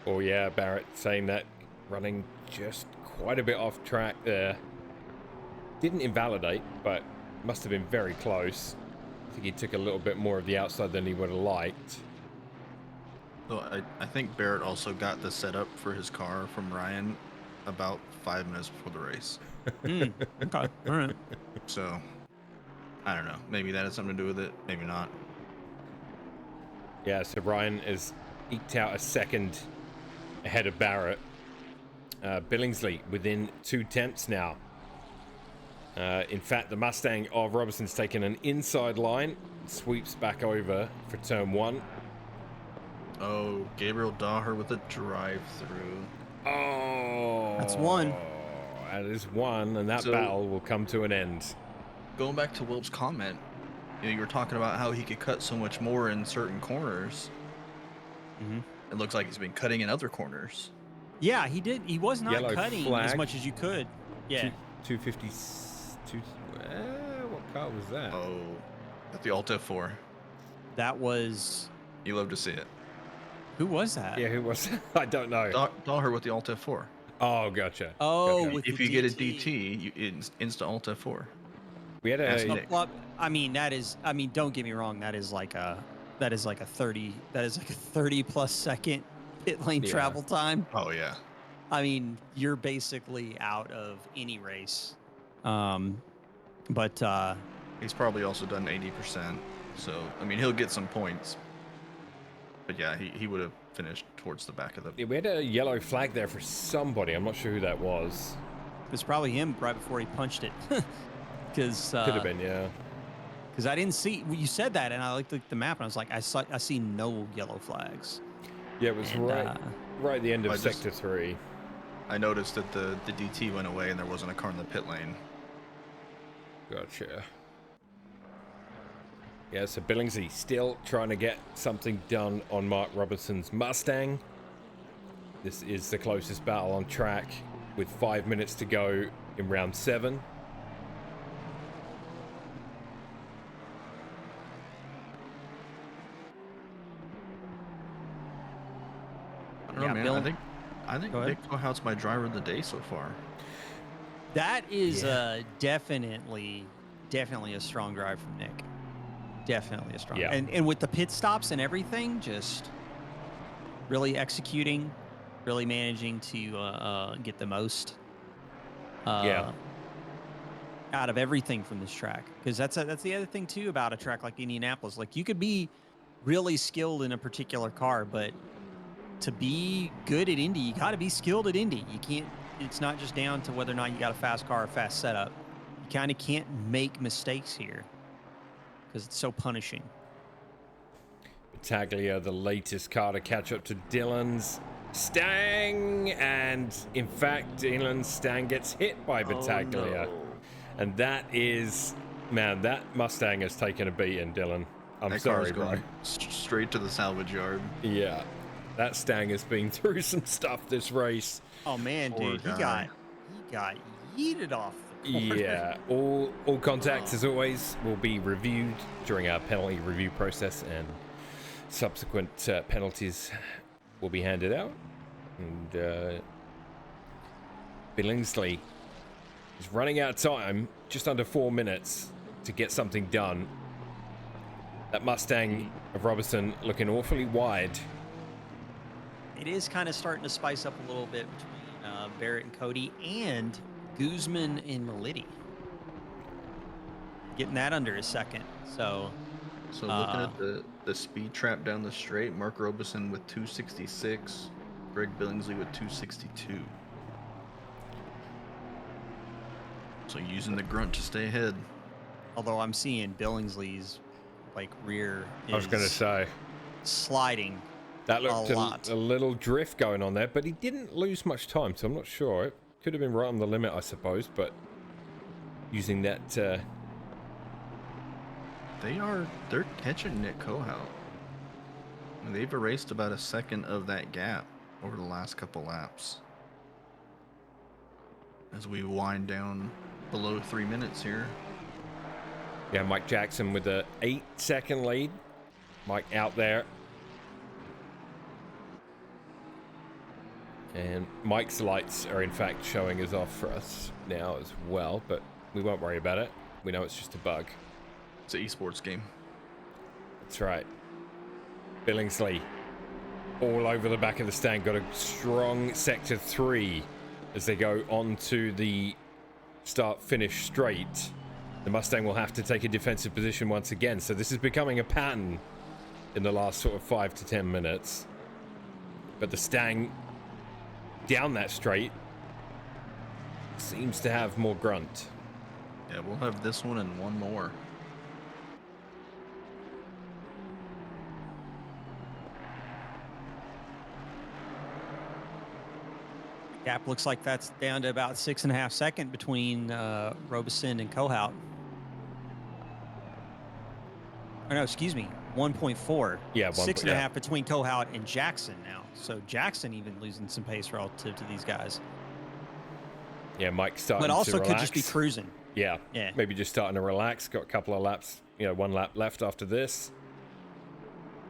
Oh yeah, Barrett saying that running just quite a bit off track there. Didn't invalidate, but must have been very close. I think he took a little bit more of the outside than he would have liked. So I think Barrett also got the setup for his car from Ryan about 5 minutes before the race. Okay, all right. So, I don't know. Maybe that has something to do with it. Maybe not. Yeah, so Ryan has eked out a second ahead of Barrett. Billingsley within 2/10 now. In fact, the Mustang of Robertson's taken an inside line, sweeps back over for turn 1. Oh, Gabriel Daher with a drive-through. Oh, That's one. That is one, and that battle will come to an end. Going back to Wilp's comment, you were talking about how he could cut so much more in certain corners. Mm-hmm. It looks like he's been cutting in other corners. Yeah, he did. He was not Yellow cutting flag. as much as you could. Yeah. 252. What car was that? Oh, at the Alt F4. That was. You love to see it. Who was that? Yeah, who was that? I don't know. Daher with the Alt F4. Oh, gotcha. Oh, Gotcha. with If the you get a DT. DT, you insta Alt F4. We had Ask a Nick. Well, I mean, that is. I mean, don't get me wrong. That is like a 30. That is like a 30+ second pit lane Yeah. travel time. Oh yeah. I mean, you're basically out of any race. But He's probably also done 80%. So I mean, he'll get some points. But yeah, he would have finished towards the back of the. we had a yellow flag there for somebody. I'm not sure who that was. it's probably him right before he punched it. Because Could have been, yeah. Because I didn't see. Well, you said that, and I looked at the map, and I was like, I see no yellow flags. Yeah, it was And, right at the end of I just- Sector 3. I noticed that the DT went away and there wasn't a car in the pit lane. Gotcha. Yeah, so Billingsley still trying to get something done on Mark Robertson's Mustang. This is the closest battle on track with 5 minutes to go in round 7. I don't know, Yeah, man. Bill- I think Go ahead. Nick Kohaut's my driver of the day so far. That is definitely a strong drive from Nick. Definitely a strong. Yeah. And with the pit stops and everything, just really executing. really managing to get the most Yeah. out of everything from this track. Because that's the other thing too about a track like Indianapolis. Like, you could be really skilled in a particular car, but to be good at Indy, you got to be skilled at Indy. You can't. It's not just down to whether or not you got a fast car or fast setup. You kind of can't make mistakes here because it's so punishing. Battaglia, the latest car to catch up to Dylan's Stang, and in fact, Dylan's Stang gets hit by Battaglia, and that is, man, that Mustang has taken a beating, Dylan. I'm that sorry, car's bro. going straight to the salvage yard. Yeah, that Stang has been through some stuff this race. Oh man, Poor dude, guy. he got yeeted off the corner. Yeah, all contacts, as always, will be reviewed during our penalty review process, and subsequent penalties will be handed out. And Billingsley is running out of time, just under 4 minutes to get something done. That Mustang of Robertson looking awfully wide. It is kind of starting to spice up a little bit between Barrett and Cody, and Guzman and Melitti. Getting that under a second. So looking at the speed trap down the straight, Mark Robeson with 266, Greg Billingsley with 262. So using the grunt to stay ahead. although I'm seeing Billingsley's like rear I was going to is say sliding. that looked a lot. a little drift going on there, but he didn't lose much time, so I'm not sure. It could have been right on the limit, I suppose, but using that they're catching Nick Kohout. They've erased about a second of that gap over the last couple laps. As we wind down below 3 minutes here. yeah, Mike Jackson with a 8-second lead. Mike out there. And Mike's lights are in fact showing us off for us now as well, but we won't worry about it. We know it's just a bug. It's an esports game. That's right. Billingsley all over the back of the stand. Got a strong sector 3 as they go on to the start-finish straight. The Mustang will have to take a defensive position once again. So this is becoming a pattern in the last sort of 5 to 10 minutes. But the Stang down that straight seems to have more grunt. Yeah, we'll have this one and one more. Gap looks like that's down to about 6.5 seconds between Robeson and Kohout. Oh, no, excuse me, 1.4. Yeah, 6.5 between Kohout and Jackson now. So Jackson even losing some pace relative to these guys. Yeah, Mike's starting But also to could just be relax. cruising. Yeah, Yeah. maybe just starting to relax. Got a couple of laps, 1 lap left after this.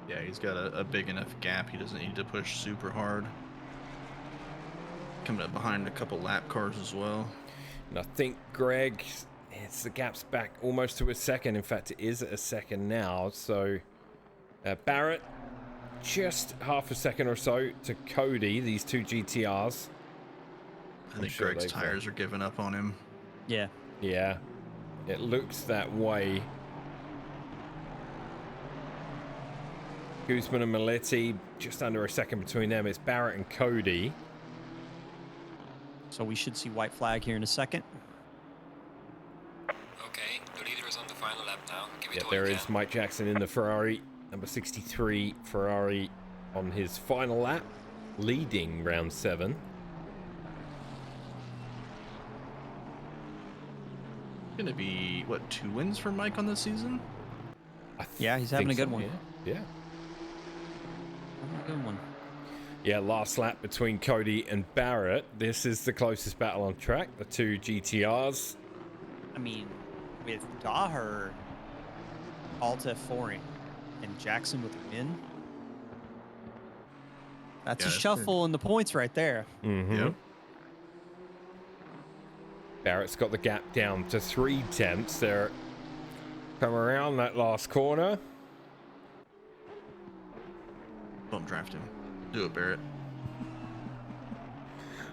Yeah, he's got a big enough gap. He doesn't need to push super hard. Coming up behind a couple lap cars as well. And I think Greg, the gap's back almost to a second. In fact, it is at a second now. So Barrett, just half a second or so to Cody, these two GTRs. I think sure Greg's they've, tires are giving up on him. Yeah. Yeah, it looks that way. Guzman and Melitti, just under a second between them. It's Barrett and Cody. So we should see white flag here in a second. Okay, the leader is on the final lap now. Give it Yeah, all there you is can. Mike Jackson in the Ferrari, number 63 Ferrari on his final lap, leading round 7. Gonna be, what, 2 wins for Mike on this season? Yeah, he's having think a good so, one. Yeah. Good one. Yeah, last lap between Cody and Barrett. This is the closest battle on track, the two GTRs. I mean, with Daher, Alta F4 and Jackson with a win, that's Yeah, a that's shuffle in the points right there. Mm-hmm. Yep. Barrett's got the gap down to 0.3. They're come around that last corner. Don't draft him. Do it, Barrett.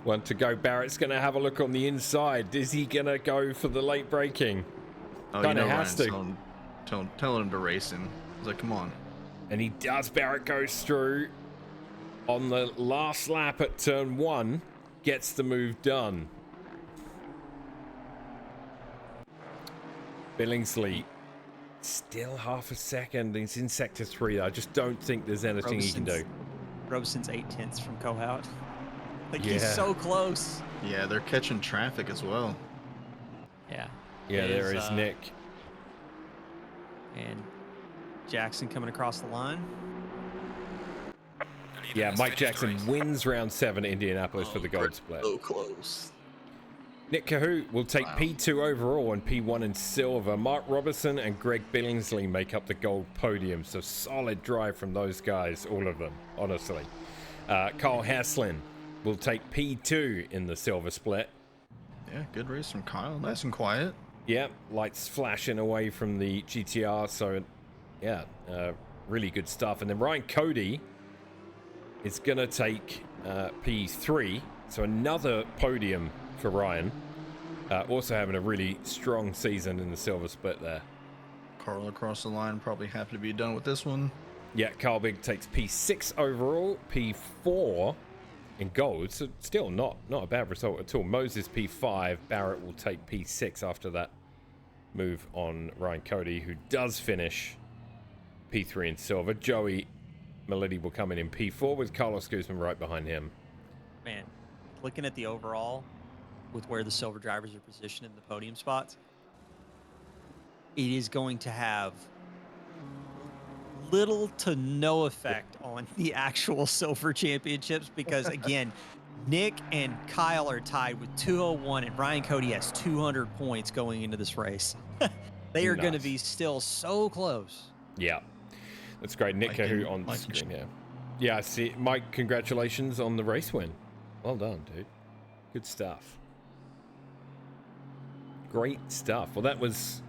One to go. Barrett's going to have a look on the inside. Is he going to go for the late braking? Oh, Kind you of know, has Ryan's to. telling him to race him. He's like, come on. And he does. Barrett goes through on the last lap at turn 1. Gets the move done. Billingsley still half a second. He's in sector 3. I just don't think there's anything he can do. Robeson's 8/10 from Kohout. Like, Yeah. he's so close. Yeah, they're catching traffic as well. Yeah. Yeah, there is Nick. And Jackson coming across the line. Yeah, Mike Jackson wins round 7 at Indianapolis for the gold split. So close. Nick Cahoot will take P2 overall and P1 in silver. Mark Robertson and Greg Billingsley make up the gold podium. So solid drive from those guys, all of them, honestly. Kyle Haslin will take P2 in the silver split. Yeah, good race from Kyle. Nice and quiet. Yeah, lights flashing away from the GTR. So, yeah, really good stuff. And then Ryan Cody is going to take P3. So another podium for Ryan. Also having a really strong season in the silver split there. Carl across the line, probably happy to be done with this one. Yeah, Carl Big takes P6 overall, P4 in gold. So still not a bad result at all. Moses P5, Barrett will take P6 after that move on Ryan Cody, who does finish P3 in silver. Joey Melody will come in P4 with Carlos Guzman right behind him. Man, looking at the overall with where the silver drivers are positioned in the podium spots, it is going to have little to no effect on the actual silver championships because, again, Nick and Kyle are tied with 201 and Ryan Cody has 200 points going into this race. They are going to be still so close. Yeah, that's great. Nick Cahoot on the screen here. Yeah, see, Mike, congratulations on the race win. Well done, dude. Good stuff. Great stuff. Well, that was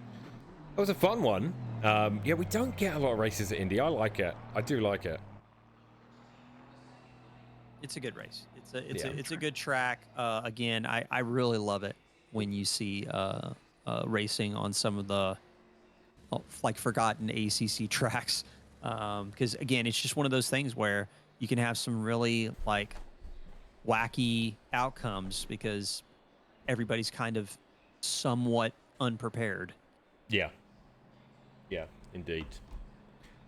a fun one. Yeah, we don't get a lot of races at Indy. I like it. I do like it. It's a good race. It's a good track. Again, I really love it when you see racing on some of the like forgotten ACC tracks. Because again, it's just one of those things where you can have some really like wacky outcomes because everybody's kind of somewhat unprepared. Yeah. Yeah, indeed.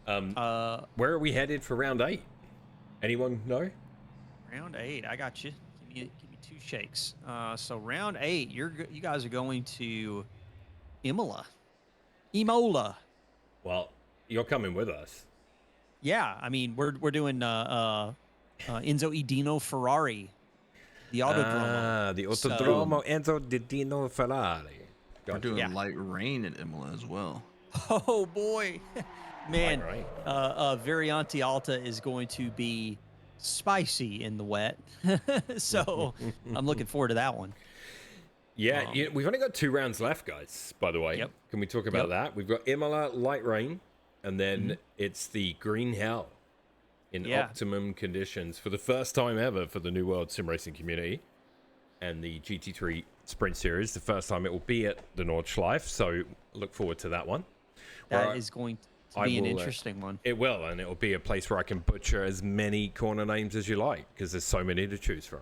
Where are we headed for round 8? Anyone know? Round 8, I got you. Give me 2 shakes. So round 8, you guys are going to Imola. Well, you're coming with us. Yeah, I mean we're doing Enzo Edino Ferrari, the Autodromo. The Autodromo Enzo Edino Ferrari. We're doing light rain at Imola as well. Oh boy, man! Right. Variante Alta is going to be spicy in the wet, so I'm looking forward to that one. Yeah, we've only got 2 rounds left, guys, by the way. Yep. Can we talk about that? We've got Imola, light rain, and then it's the green hell in optimum conditions for the first time ever for the New World Sim Racing community and the GT3 Sprint Series. The first time it will be at the Nordschleife, so look forward to that one. That is going to be an interesting one. It will, and it will be a place where I can butcher as many corner names as you like because there's so many to choose from.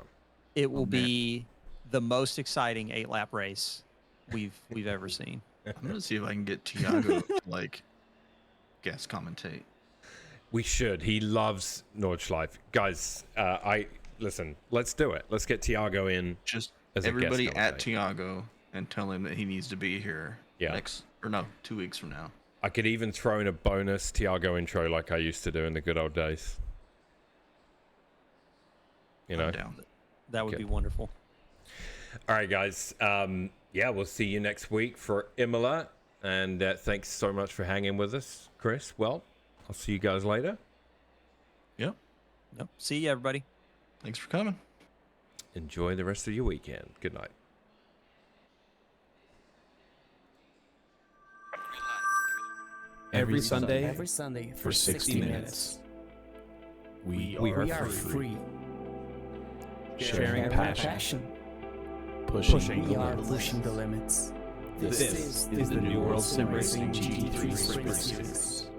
It will be the most exciting 8-lap race we've ever seen. I'm gonna see if I can get Tiago to like guest commentate. We should. He loves Nordschleife, guys. Listen. Let's do it. Let's get Tiago in. Just as everybody a guest at Tiago and tell him that he needs to be here. Yeah. 2 weeks from now. I could even throw in a bonus Tiago intro like I used to do in the good old days. You know, I'm down. That would be wonderful. All right, guys. Yeah, we'll see you next week for Imola. And thanks so much for hanging with us, Chris. Well, I'll see you guys later. Yep. See you, everybody. Thanks for coming. Enjoy the rest of your weekend. Good night. Every Sunday for 60 minutes. We are free. Sharing passion. Pushing the limits. This is the New World Sim Racing GT3 Sprint Series.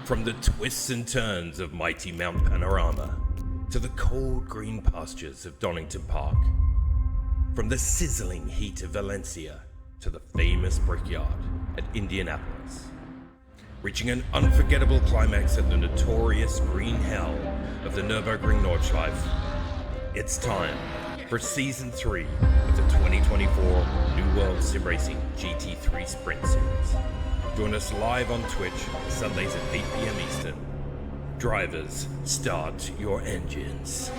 From the twists and turns of mighty Mount Panorama to the cold green pastures of Donington Park, from the sizzling heat of Valencia to the famous Brickyard at Indianapolis, reaching an unforgettable climax at the notorious green hell of the Nürburgring Nordschleife, it's time for Season 3 of the 2024 New World Sim Racing GT3 Sprint Series. Join us live on Twitch, Sundays at 8 p.m. Eastern. Drivers, start your engines.